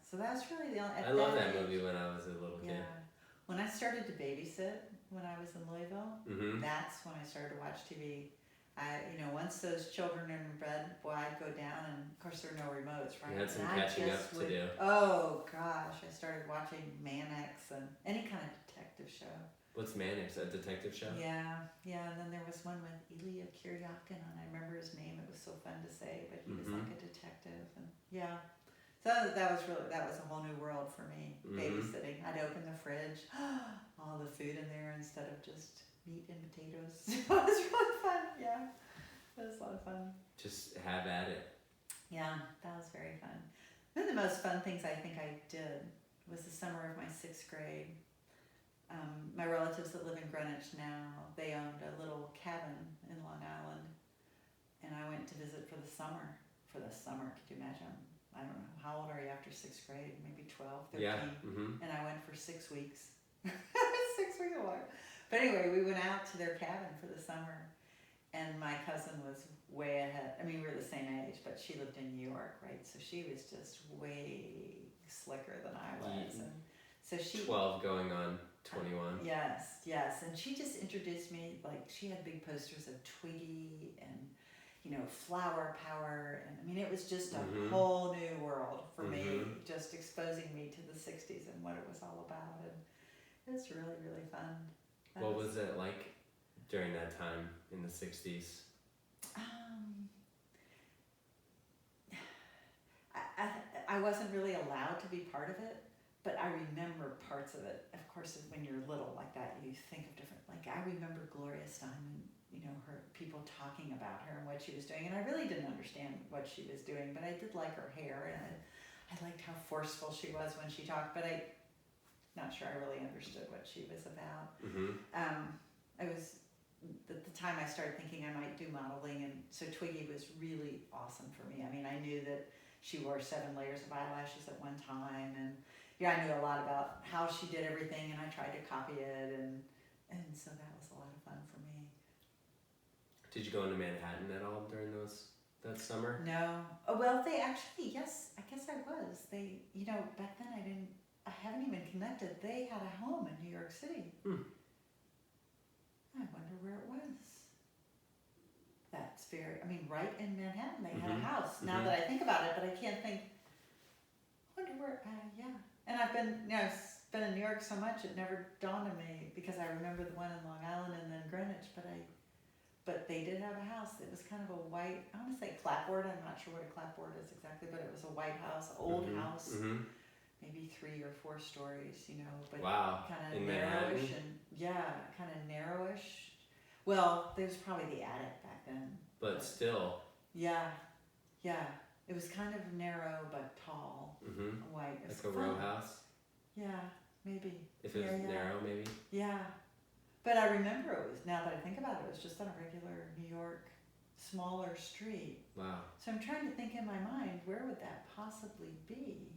So that's really the only. I loved that movie when I was a little kid. Yeah. When I started to babysit when I was in Louisville, Mm-hmm. that's when I started to watch TV. Once those children are in bed, boy, I'd go down, and of course there are no remotes, right? You had some And I catching just up to do. Oh gosh, I started watching Man X and any kind of detective show. What's Mannix? A detective show? Yeah. And then there was one with Ilya Kuryakin, and I remember his name. It was so fun to say, but he was like a detective, and yeah. So that was a whole new world for me. Babysitting. I'd open the fridge, all the food in there instead of just meat and potatoes. It was really fun. Yeah, it was a lot of fun. Just have at it. Yeah, that was very fun. One of the most fun things I think I did was the summer of my 6th grade. My relatives that live in Greenwich now, they owned a little cabin in Long Island, and I went to visit for the summer. Could you imagine? I don't know, how old are you after 6th grade? Maybe 12, 13. Yeah. Mm-hmm. And I went for 6 weeks. 6 weeks long. But anyway, we went out to their cabin for the summer, and my cousin was way ahead. I mean, we were the same age, but she lived in New York, right? So she was just way slicker than I was. And so 12 going on 21. Yes, and she just introduced me, like she had big posters of Twiggy and, Flower Power, and I mean, it was just a whole new world for me, just exposing me to the 60s and what it was all about, and it was really, really fun. What was it like during that time in the 60s? I wasn't really allowed to be part of it, but I remember parts of it. Of course, when you're little like that, you think of different, like I remember Gloria Steinem, her people talking about her and what she was doing, and I really didn't understand what she was doing, but I did like her hair, and I liked how forceful she was when she talked, but I'm not sure I really understood what she was about. I was, at the time I started thinking I might do modeling, and so Twiggy was really awesome for me. I mean, I knew that she wore 7 layers of eyelashes at one time, and I knew a lot about how she did everything, and I tried to copy it, and so that was a lot of fun for me. Did you go into Manhattan at all during that summer? No. Oh, well, they actually, yes, I guess I was. They, back then I haven't even connected. They had a home in New York City. I wonder where it was. That's right in Manhattan, they had a house. Now that I think about it, but I can't think. I wonder where, yeah. And I've been, been in New York so much, it never dawned on me, because I remember the one in Long Island and then Greenwich, but they did have a house. It was kind of a white, I want to say clapboard, I'm not sure what a clapboard is exactly, but it was a white house, old house, maybe 3 or 4 stories, but wow. kind of in narrowish, Manhattan? and kind of narrowish. Well, there was probably the attic back then. But still. Yeah. It was kind of narrow but tall, white. It was like a row house? Yeah, maybe. If it was narrow, maybe? Yeah. But I remember it was, now that I think about it, it was just on a regular New York, smaller street. Wow. So I'm trying to think in my mind, where would that possibly be?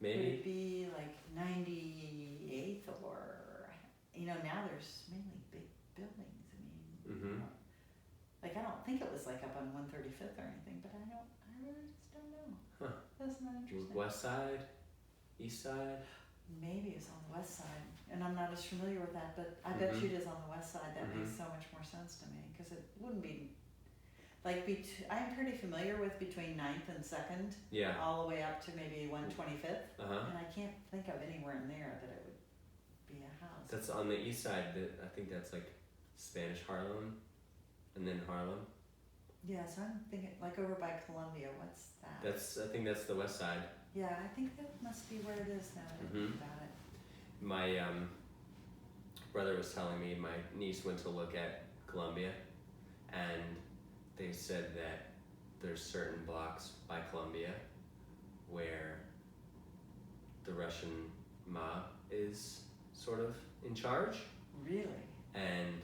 Maybe. Would it be like 98th or, now there's mainly big buildings. Like I don't think it was like up on 135th or anything, but I really just don't know. Huh. That's not interesting. West side? East side? Maybe it's on the west side, and I'm not as familiar with that, but I bet you it is on the west side. That makes so much more sense to me, because it wouldn't be, like, I'm pretty familiar with between 9th and 2nd, all the way up to maybe 125th, and I can't think of anywhere in there that it would be a house. That's on the east side, I think that's like Spanish Harlem, and then Harlem. Yeah, so I'm thinking, like over by Columbia, what's that? I think that's the west side. Yeah, I think that must be where it is now that I think about it. My brother was telling me my niece went to look at Columbia, and they said that there's certain blocks by Columbia where the Russian mob is sort of in charge. Really? And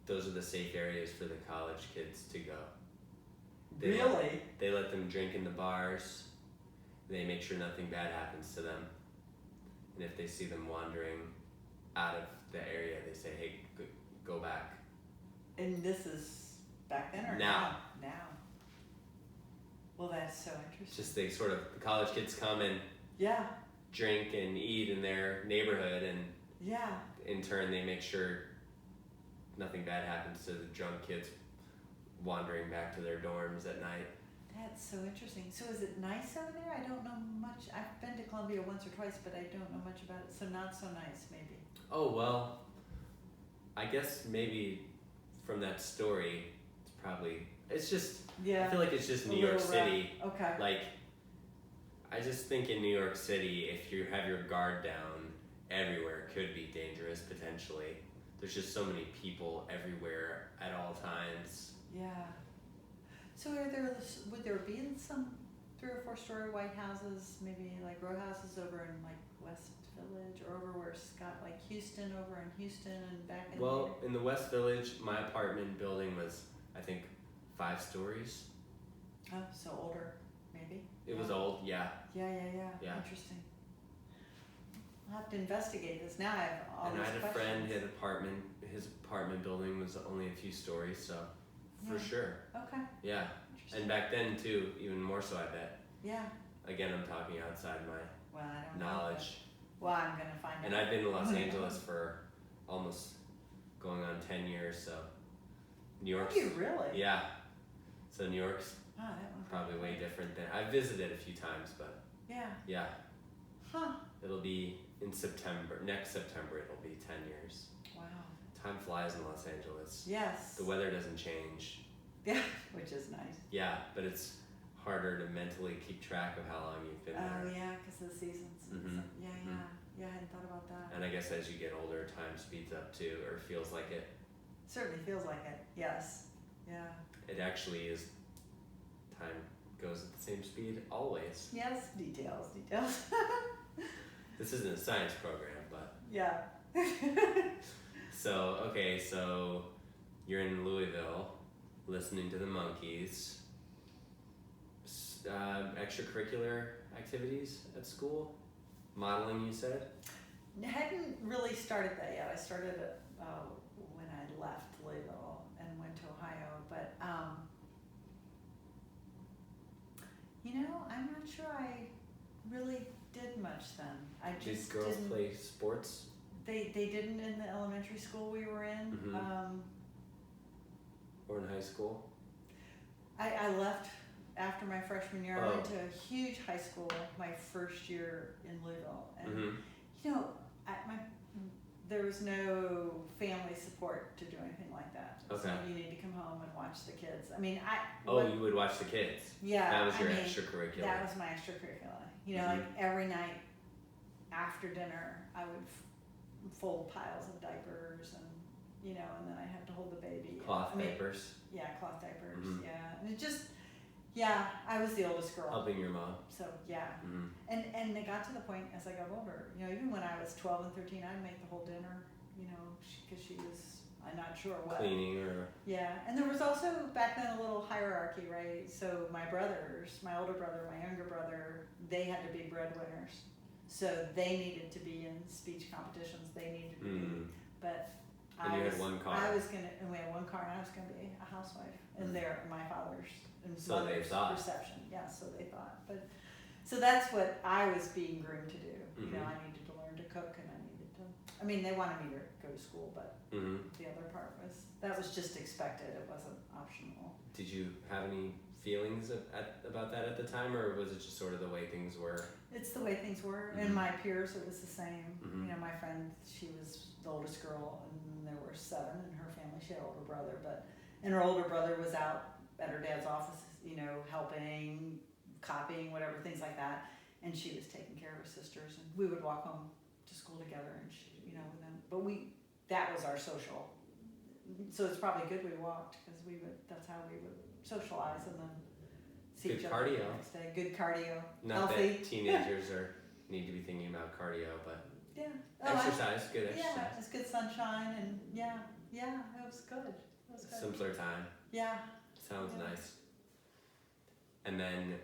those are the safe areas for the college kids to go. They let them drink in the bars. They make sure nothing bad happens to them. And if they see them wandering out of the area, they say, hey, go back. And this is back then or now? Now. Well, that's so interesting. Just the college kids come and yeah, drink and eat in their neighborhood, and yeah, in turn they make sure nothing bad happens to the drunk kids wandering back to their dorms at night. That's so interesting. So is it nice over there? I don't know much. I've been to Columbia once or twice, but I don't know much about it. So not so nice, maybe. Oh, well, I guess maybe from that story, it's just, Yeah. I feel like it's just A New York little City. rough. Okay. Like, I just think in New York City, if you have your guard down everywhere, it could be dangerous potentially. There's just so many people everywhere at all times. Yeah. So would there be some 3 or 4 story white houses, maybe like row houses over in like West Village or over where Scott, like Houston, over in Houston and back in Well, in the West Village, my apartment building was, I think, 5 stories. Oh, so older, maybe? It was old, yeah. Yeah. Yeah. Interesting. I'll have to investigate this. Now I have all And these I had a questions. friend, his apartment building was only a few stories, so for Yeah. sure. Okay. Yeah. Interesting. And back then too, even more so, I bet. Yeah. Again, I'm talking outside my Well, I don't know. knowledge. Well, I'm gonna find out. And I've been to Los Oh, yeah. Angeles for almost going on 10 years, so New York's, Are you really? yeah. So New York's Oh, that one. probably way different than, I've visited a few times, but Yeah. yeah. Huh. It'll be in September, next September it'll be 10 years. Wow. Time flies in Los Angeles. Yes. The weather doesn't change. Yeah, which is nice. Yeah, but it's harder to mentally keep track of how long you've been Oh there. yeah, because of the seasons. Mhm. Yeah. I hadn't thought about that. And I guess as you get older, time speeds up too, or feels like it. Certainly feels like it. Yes. Yeah. It actually is, time goes at the same speed always. Yes. Details. This isn't a science program, but. Yeah. So you're in Louisville, listening to the Monkees. Extracurricular activities at school? Modeling, you said? Hadn't really started that yet. I started it when I left Louisville and went to Ohio, but I'm not sure I really did much then. I just Did girls didn't. play sports? They didn't in the elementary school we were in. Mhm. Or in high school? I left after my freshman year. I Oh. went to a huge high school my first year in Louisville, and Mm-hmm. there was no family support to do anything like that. Okay. So you need to come home and watch the kids. I mean, You would watch the kids? yeah. That was your I mean, extracurricular? That was my extracurricular. Mhm. Like every night after dinner, I would fold piles of diapers, and and then I had to hold the baby. Cloth diapers? Yeah, cloth diapers. Mhm. Yeah, and I was the oldest girl. Helping your mom? So yeah, Mm-hmm. and it got to the point as I got older. Even when I was 12 and 13, I'd make the whole dinner. Because she was, I'm not sure what. Cleaning or... Yeah, and there was also back then a little hierarchy, right? So my brothers, my older brother, my younger brother, they had to be breadwinners. So they needed to be in speech competitions. They needed to be, but And you had one car. and we had one car, and I was gonna be a housewife. And my father's and So they mother's thought. perception. Yeah, so they thought. But so that's what I was being groomed to do. Mhm. I needed to learn to cook, and they wanted me to go to school, but Mm-hmm. the other part was just expected. It wasn't optional. Did you have any feelings about that at the time, or was it just sort of the way things were? It's the way things were. Mhm. And my peers, it was the same. Mhm. My friend, she was the oldest girl, and there were 7 in her family. She had an older brother, and her older brother was out at her dad's office, helping, copying, whatever, things like that. And she was taking care of her sisters, and we would walk home to school together, and with them. But that was our social. So it's probably good we walked, because that's how we would socialize and then see Good each other cardio. the next day. Good cardio. Not Healthy. that teenagers need to be thinking about cardio, but Yeah. Exercise, good exercise. Yeah, it was good sunshine, and yeah, it was good. It was good. Simpler time. Yeah. Sounds Yeah. nice. And then,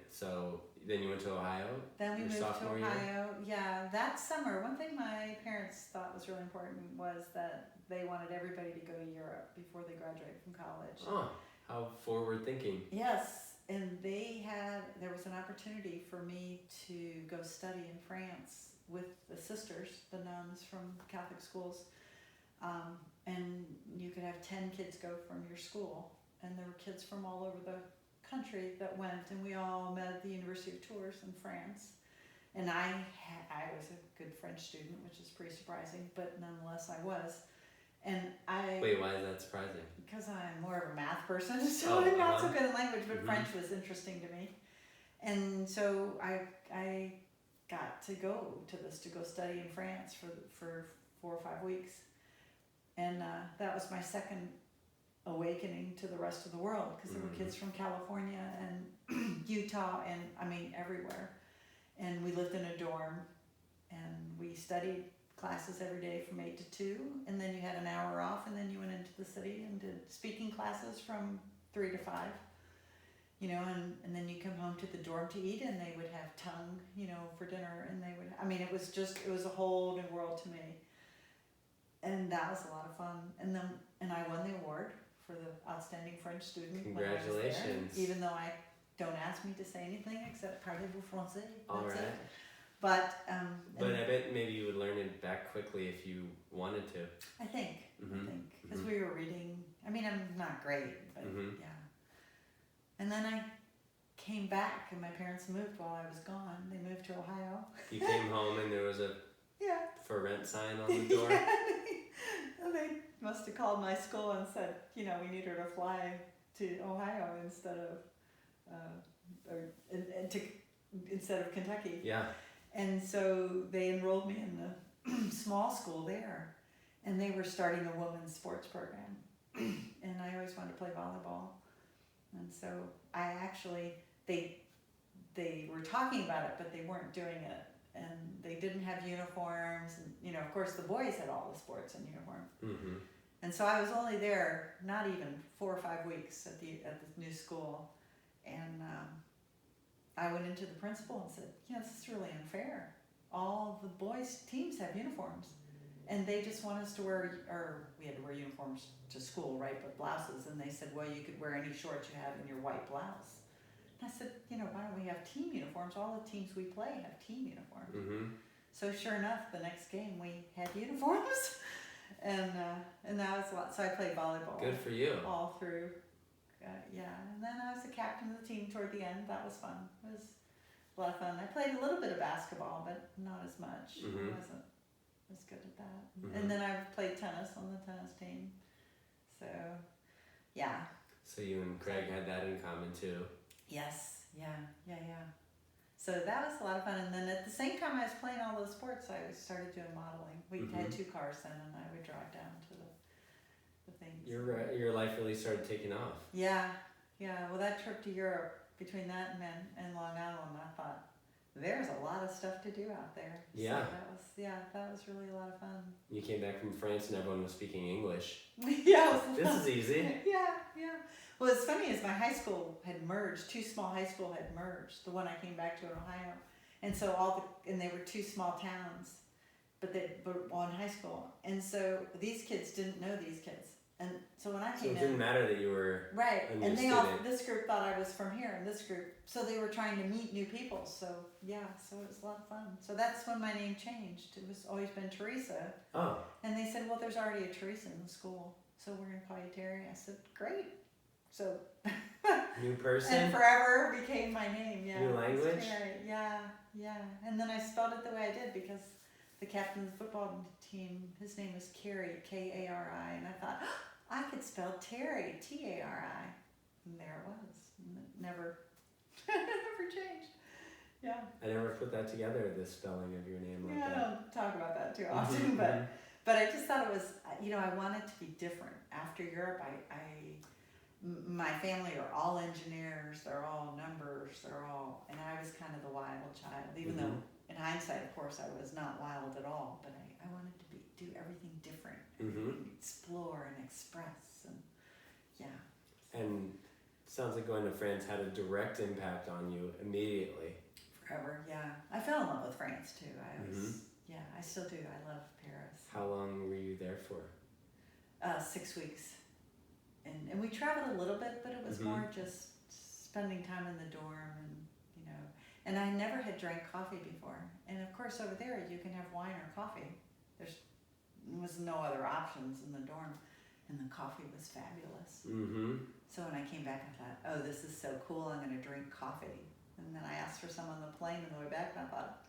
then you went to Ohio? Then we your moved to sophomore Ohio. Yeah, that summer, one thing my parents thought was really important was that they wanted everybody to go to Europe before they graduated from college. Oh, how forward thinking. Yes, and there was an opportunity for me to go study in France with the sisters, the nuns from Catholic schools. And you could have 10 kids go from your school. And there were kids from all over the country that went, and we all met at the University of Tours in France. And I was a good French student, which is pretty surprising, but nonetheless I was. And Wait, why is that surprising? Because I'm more of a math person, so I'm not so good at language, but French was interesting to me. And so I got to go to study in France for 4 or 5 weeks. And that was my second awakening to the rest of the world, because there were kids from California and Utah and everywhere. And we lived in a dorm, and we studied classes every day from 8 to 2, and then you had an hour off, and then you went into the city and did speaking classes from 3 to 5, and then you come home to the dorm to eat, and they would have tongue, for dinner, and it was a whole new world to me. And that was a lot of fun. And I won the award for the outstanding French student. Congratulations. When I was there, even though don't ask me to say anything except parlez-vous français. All right. It. But I bet maybe you would learn it back quickly if you wanted to. I think because we were reading. I'm not great, but yeah. And then I came back, and my parents moved while I was gone. They moved to Ohio. You came home, and there was a for rent sign on the door. They must have called my school and said, we need her to fly to Ohio instead of Kentucky. Yeah. And so they enrolled me in the small school there, and they were starting a women's sports program, and I always wanted to play volleyball, and so they were talking about it, but they weren't doing it, and they didn't have uniforms, and of course the boys had all the sports in uniform, and so I was only there not even 4 or 5 weeks at the new school, and I went into the principal and said, this is really unfair. All the boys' teams have uniforms, and they just want us to we had to wear uniforms to school, right, but blouses, and they said, well, you could wear any shorts you have in your white blouse. And I said, why don't we have team uniforms? All the teams we play have team uniforms. So sure enough, the next game we had uniforms, and that was a lot. So I played volleyball. Good for you. All through. And then I was the captain of the team toward the end. That was fun. It was a lot of fun. I played a little bit of basketball, but not as much. I wasn't as good at that. And then I played tennis on the tennis team. So, yeah. So you and Craig had that in common too. Yes. Yeah. So that was a lot of fun. And then at the same time I was playing all those sports, I started doing modeling. We had 2 cars then, and I would drive down to the things. Your life really started taking off. Yeah. Well, that trip to Europe, between that and Long Island, I thought, there's a lot of stuff to do out there. Yeah. So that was really a lot of fun. You came back from France and everyone was speaking English. Yeah. This is easy. Yeah. Well, it's funny is my high school had merged. 2 small high school had merged. The one I came back to in Ohio, and so they were 2 small towns, but one high school, and so these kids didn't know these kids. And so when I came in... So it didn't matter that you were right, a new and student. This group thought I was from here, and this group... So they were trying to meet new people, so it was a lot of fun. So that's when my name changed. It was always been Teresa. Oh. And they said, well, there's already a Teresa in the school, so we're going to call you Tari. I said, great. So... New person? And forever became my name, New language? Tari. Yeah. And then I spelled it the way I did, because the captain of the football team, his name was Carey, K-A-R-I, and I thought... I could spell Tari, T-A-R-I, and there it was. And it never changed. Yeah. I never put that together, the spelling of your name like that. I don't talk about that too often, but I just thought it was, I wanted to be different. After Europe, my family are all engineers, they're all numbers, and I was kind of the wild child, even though in hindsight, of course, I was not wild at all, but I Sounds like going to France had a direct impact on you immediately. Forever, yeah. I fell in love with France too. I still do. I love Paris. How long were you there for? 6 weeks. And we traveled a little bit, but it was more just spending time in the dorm and I never had drank coffee before. And of course over there you can have wine or coffee. There was no other options in the dorm, and the coffee was fabulous. So when I came back, I thought, oh, this is so cool, I'm gonna drink coffee. And then I asked for some on the plane on the way back, and I thought,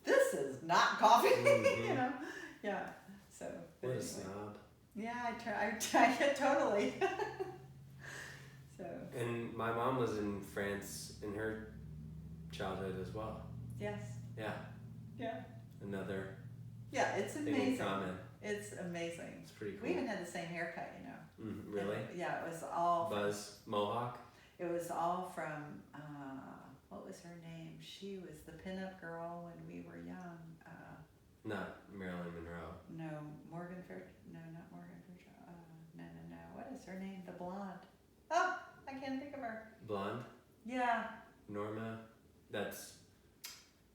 this is not coffee, Yeah. So. What anyway. a snob. Yeah, I totally. So. And my mom was in France in her childhood as well. Yes. Yeah. Yeah. Another Yeah, it's thing in amazing. common. It's amazing. It's pretty cool. We even had the same haircut, Really? And, yeah, it was all. Buzz Mohawk? It was all from, what was her name? She was the pinup girl when we were young. Not Marilyn Monroe. No, not Morgan Fairchild. No. What is her name? The blonde. Oh, I can't think of her. Blonde? Yeah. Norma? That's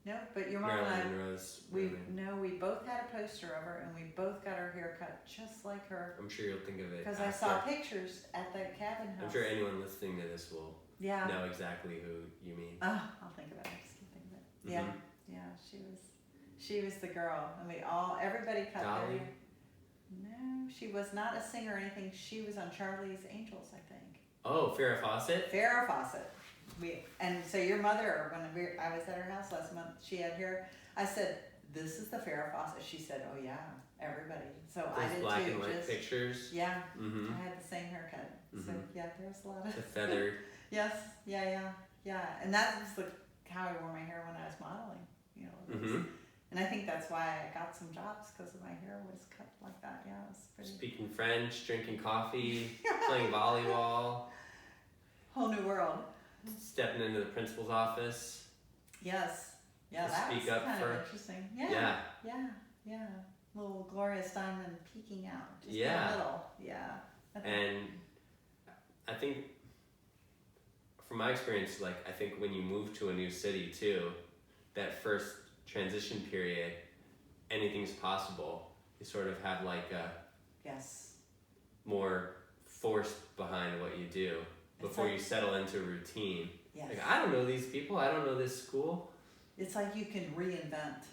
No, but your mom and Marilyn I, Monroe's. we both had a poster of her, and we both got our hair cut just like her. I'm sure you'll think of it. Because I saw pictures at the cabin house. I'm sure anyone listening to this will know exactly who you mean. Oh, I'll think of it. I just can't think of it. Yeah, she was the girl, and everybody cut Dolly? their hair. No, she was not a singer or anything. She was on Charlie's Angels, I think. Oh, Farrah Fawcett? Farrah Fawcett. And so your mother, I was at her house last month, she had hair. I said, "This is the Farrah Fawcett." She said, "Oh yeah, everybody." So I did black too. and white pictures. Yeah. I had the same haircut. So yeah, there's a lot of The feather. Yes. Yeah. And that was how I wore my hair when I was modeling. And I think that's why I got some jobs, because my hair was cut like that. Yeah, it was pretty. Speaking French, drinking coffee, playing volleyball. Whole new world. Stepping into the principal's office. Yes. Yeah, To that speak was up kind for- of interesting. Yeah. Little Gloria Steinem peeking out. Just in the middle. Yeah. And I think, from my experience, I think when you move to a new city too, that first transition period, anything's possible. You sort of have a Yes. more force behind what you do before you settle into routine. Yes. I don't know these people, I don't know this school. It's like you can reinvent,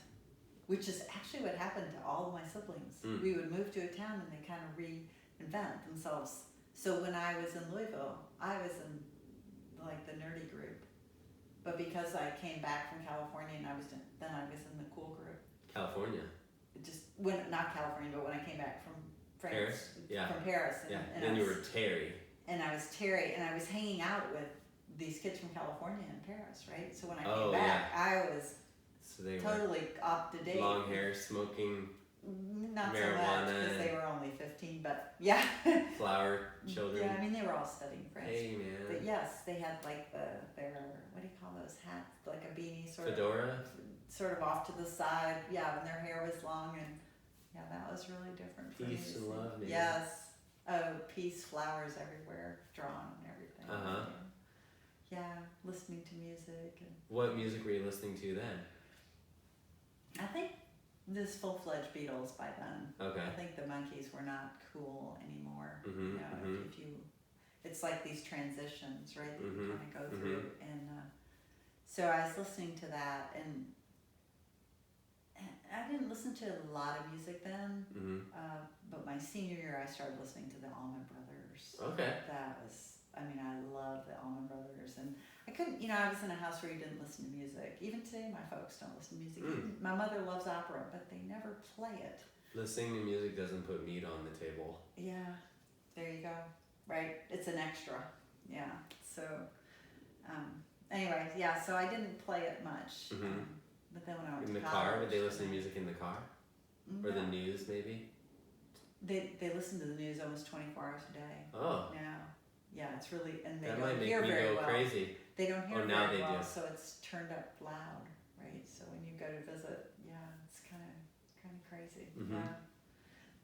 which is actually what happened to all of my siblings. We would move to a town and they kind of reinvent themselves. So when I was in Louisville, I was in the nerdy group. But because I came back from California and I was in the cool group. California. Not California, but when I came back from France. Paris? Yeah. From Paris. And then you were Tari. And I was Tari, and I was hanging out with these kids from California and Paris, right? So when I came back, I was totally up to date. Long hair, smoking, not marijuana, so much because they were only 15, but yeah. flower children. Yeah, I mean they were all studying French. Hey man. But yes, they had their what do you call those hats? Like a beanie Fedora? Sort of off to the side. Yeah, and their hair was long, and yeah, that was really different for me. Peace and love, man. Yes. Oh, peace, flowers everywhere, drawn and everything. Yeah, listening to music. And what music were you listening to then? I think this full-fledged Beatles by then. Okay. I think the Monkees were not cool anymore. If you, it's like these transitions, right? That you kind of go through, and so I was listening to that, and I didn't listen to a lot of music then. But my senior year, I started listening to the Allman Brothers. Okay. That was, I love the Allman Brothers, and I couldn't, I was in a house where you didn't listen to music. Even today, my folks don't listen to music. My mother loves opera, but they never play it. Listening to music doesn't put meat on the table. Yeah, there you go. Right, it's an extra. Yeah. So, anyway, yeah. So I didn't play it much. But then when I went in to the college, car, would they listen to music in the car, or the news maybe? They listen to the news almost 24 hours a day. Oh. Now. Yeah, it's really, and they that don't might make hear me very go well. crazy. They don't hear now very they well, do. so it's turned up loud, right? So when you go to visit, yeah, it's kind of crazy. Yeah.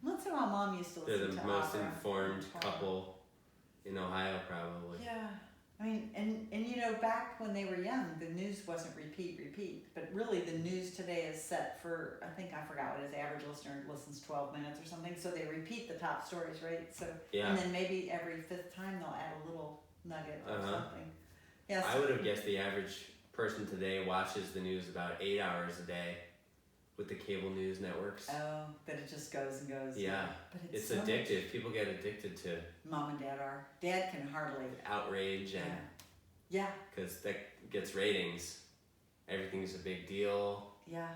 Once in a while, Mom used to listen to They're the most opera informed in the car. couple in Ohio, probably. Yeah, I mean, and you know, back when they were young, the news wasn't repeat, but really the news today is set for, I think, I forgot what his average listener listens 12 minutes or something, so they repeat the top stories, right? So, Yeah. and then maybe every fifth time they'll add a little nugget or something. Yes. I would have guessed the average person today watches the news about 8 hours a day with the cable news networks. Oh, but it just goes and goes. Yeah. But It's so addictive. much. People get addicted to Mom and Dad are. Dad can hardly. outrage and Yeah. because that gets ratings. Everything's a big deal. Yeah.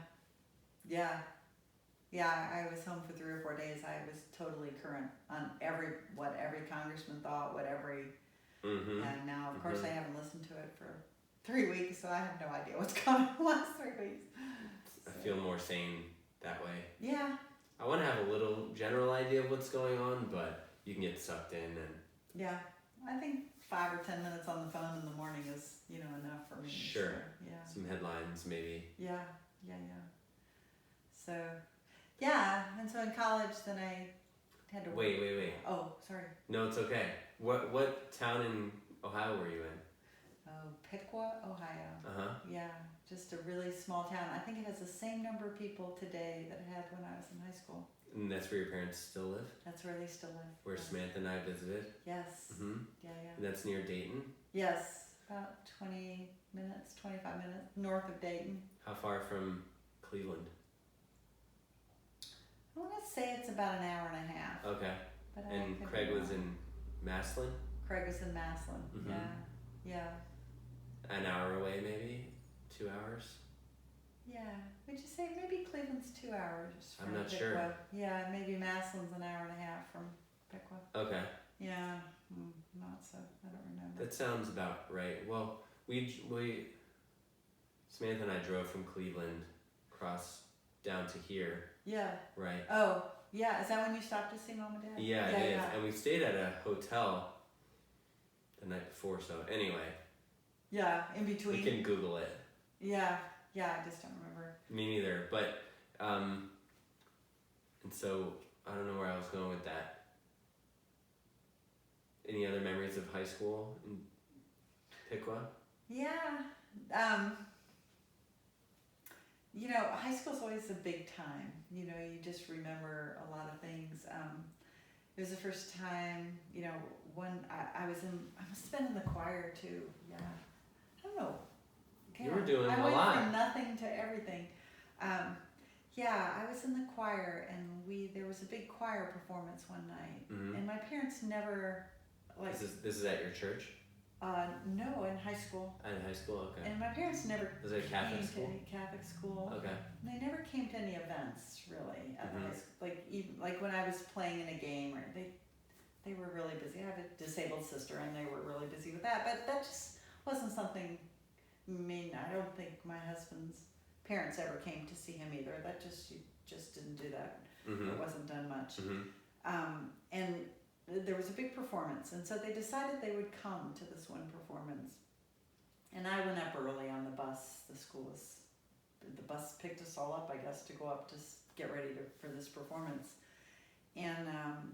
I was home for 3 or 4 days. I was totally current on what every congressman thought, what every. Mm-hmm. And now, of course, I haven't listened to it for 3 weeks, so I have no idea what's going on the last 3 weeks. I feel more sane that way. Yeah. I want to have a little general idea of what's going on, but you can get sucked in and. Yeah. I think 5 or 10 minutes on the phone in the morning is, enough for me. Sure. So, yeah. Some headlines, maybe. Yeah. So, yeah, and so in college, then I had to work. Wait. Oh, sorry. No, it's okay. What town in Ohio were you in? Oh, Piqua, Ohio. Uh-huh. Yeah, just a really small town. I think it has the same number of people today that it had when I was in high school. And that's where your parents still live? That's where they still live. Where Yes. Samantha and I visited? Yes. Mm-hmm. Yeah. And that's near Dayton? Yes, about 20 minutes, 25 minutes north of Dayton. How far from Cleveland? I want to say it's about an hour and a half. Okay. But And could Craig be was wrong. in Maslin? Craig was in Maslin. Mhm. Yeah. An hour away, maybe? 2 hours? Yeah. Would you say maybe Cleveland's 2 hours from I'm not Piqua? sure. Yeah, maybe Maslin's an hour and a half from Piqua. Okay. Yeah, not so. I don't remember. That sounds about right. Well, we Samantha and I drove from Cleveland across down to here, Yeah. right? Oh, yeah. Is that when you stopped to see Mom and Dad? Yeah, it is. And we stayed at a hotel the night before, so anyway. Yeah, in between. We can Google it. Yeah, I just don't remember. Me neither. But, and so, I don't know where I was going with that. Any other memories of high school in Piqua? Yeah. High school's always a big time. You just remember a lot of things. It was the first time, when I must have been in the choir too. Yeah. I don't know. You were doing a I went lot. from nothing to everything. I was in the choir, and there was a big choir performance one night, Mm-hmm. and my parents never This is at your church? no, in high school. In high school, okay. And my parents never Was it a Catholic came school? to any Catholic school. Okay. They never came to any events really at the Mhm. high school. Like when I was playing in a game, or they were really busy. I have a disabled sister, and they were really busy with that. But that just wasn't something. I don't think my husband's parents ever came to see him either. That you just didn't do that. Mm-hmm. It wasn't done much. Mm-hmm. And there was a big performance, and so they decided they would come to this one performance. And I went up early on the bus. The bus picked us all up, I guess, to go up to get ready for this performance. And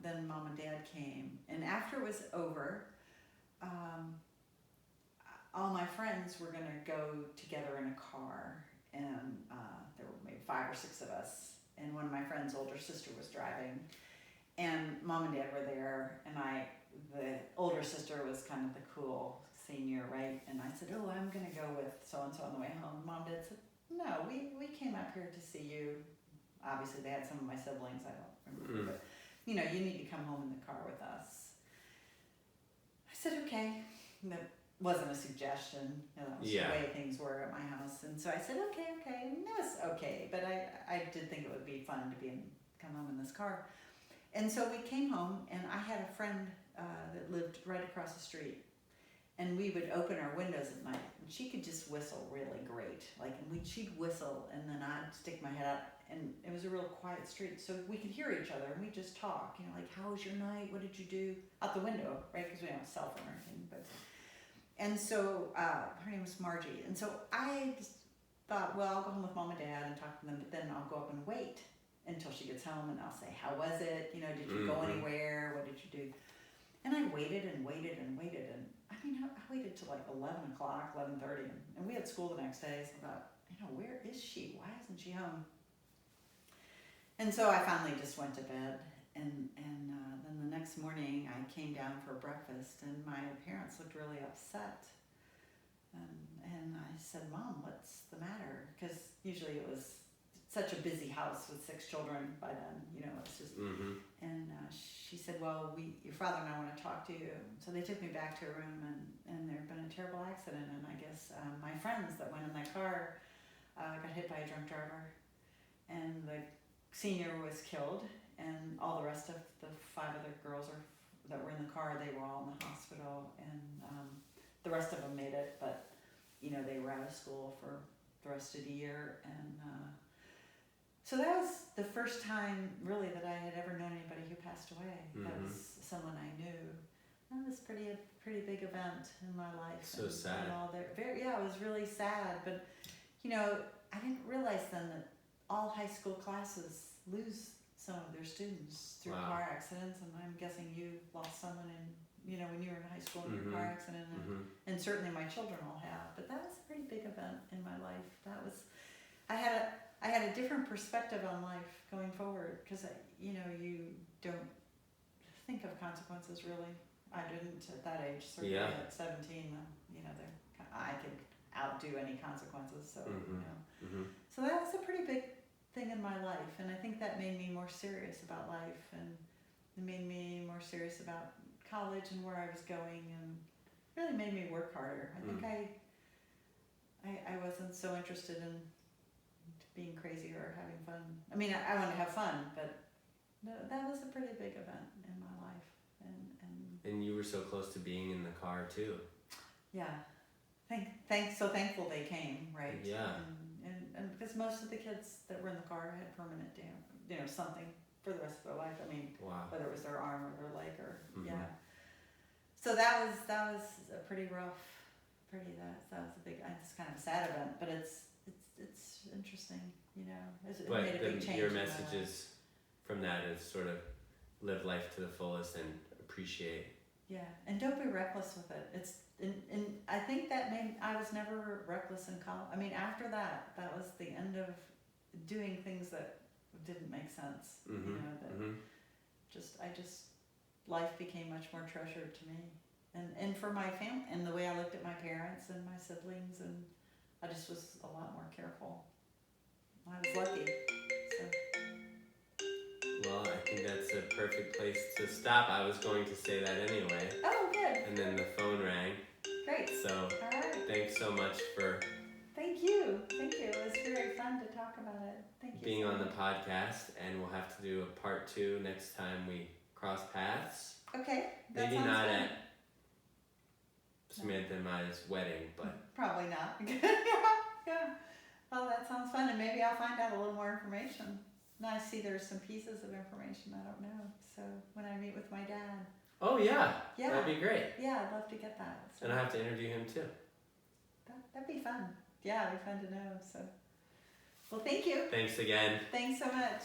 then Mom and Dad came, and after it was over, all my friends were gonna go together in a car, and there were maybe 5 or 6 of us, and one of my friend's older sister was driving, and Mom and Dad were there, and the older sister was kind of the cool senior, right? And I said, oh, I'm gonna go with so-and-so on the way home. Mom and Dad said, no, we came up here to see you. Obviously they had some of my siblings, I don't remember, but you need to come home in the car with us. I said, okay. That wasn't a suggestion, that was the way things were at my house. And so I said, okay, and that was okay, but I did think it would be fun to come home in this car. And so we came home, and I had a friend that lived right across the street, and we would open our windows at night, and she could just whistle really great. She'd whistle, and then I'd stick my head out, and it was a real quiet street, so we could hear each other, and we'd just talk, how was your night? What did you do? Out the window, right? Because we don't have a cell phone or anything. And so her name was Margie, and so I just thought, well, I'll go home with Mom and Dad and talk to them, but then I'll go up and wait until she gets home, and I'll say, how was it? Did you go anywhere? What did you do? And I waited and waited and waited, and I mean, I waited till like 11 o'clock, 11:30, and we had school the next day, so I thought, where is she? Why isn't she home? And so I finally just went to bed, and then the next morning I came down for breakfast, and my parents looked really upset. And I said, Mom, what's the matter? Because usually it was such a busy house with 6 children by then, it's just, and she said, well, your father and I want to talk to you. So they took me back to a room, and there had been a terrible accident, and I guess my friends that went in that car got hit by a drunk driver, and the senior was killed, and all the rest of the 5 other girls that were in the car, they were all in the hospital, and the rest of them made it, but they were out of school for the rest of the year, and so that was the first time really that I had ever known anybody who passed away. That was someone I knew. That was a pretty big event in my life. So sad. And all that. It was really sad, but I didn't realize then that all high school classes lose some of their students through car accidents, and I'm guessing you lost someone when you were in high school in your car accident, and certainly my children all have. But that was a pretty big event in my life. I had a different perspective on life going forward, because you don't think of consequences really. I didn't at that age. Certainly at 17, I could outdo any consequences. So so that was a pretty big thing in my life, and I think that made me more serious about life, and it made me more serious about college and where I was going, and really made me work harder. I think I wasn't so interested in being crazy or having fun. I mean, I wanted to have fun, but that was a pretty big event in my life, and you were so close to being in the car too. Yeah, so thankful they came, right? Yeah. And because most of the kids that were in the car had permanent damage, something for the rest of their life. I mean, whether it was their arm or their leg or So that was a pretty rough, that was a big. It's kind of a sad event, but it's interesting, It But made a big change. Your messages from that is sort of live life to the fullest and appreciate. Yeah, and don't be reckless with it. And I think I was never reckless in college. I mean, after that was the end of doing things that didn't make sense. Life became much more treasured to me, and for my family, and the way I looked at my parents and my siblings, and I just was a lot more careful. I was lucky. So. Well, I think that's a perfect place to stop. I was going to say that anyway. Oh, good. And then the phone rang. Great. So, all right. Thanks so much for... Thank you. It was very fun to talk about it. Thank you. Being on the podcast, and we'll have to do a part 2 next time we cross paths. Okay. Maybe not at Samantha and Maya's wedding, but... Probably not. Yeah. Well, that sounds fun, and maybe I'll find out a little more information. Now I see there's some pieces of information I don't know. So when I meet with my dad. Oh yeah. That'd be great. Yeah, I'd love to get that. So. And I have to interview him too. That'd be fun. Yeah, it'd be fun to know. So. Well, thank you. Thanks again. Thanks so much.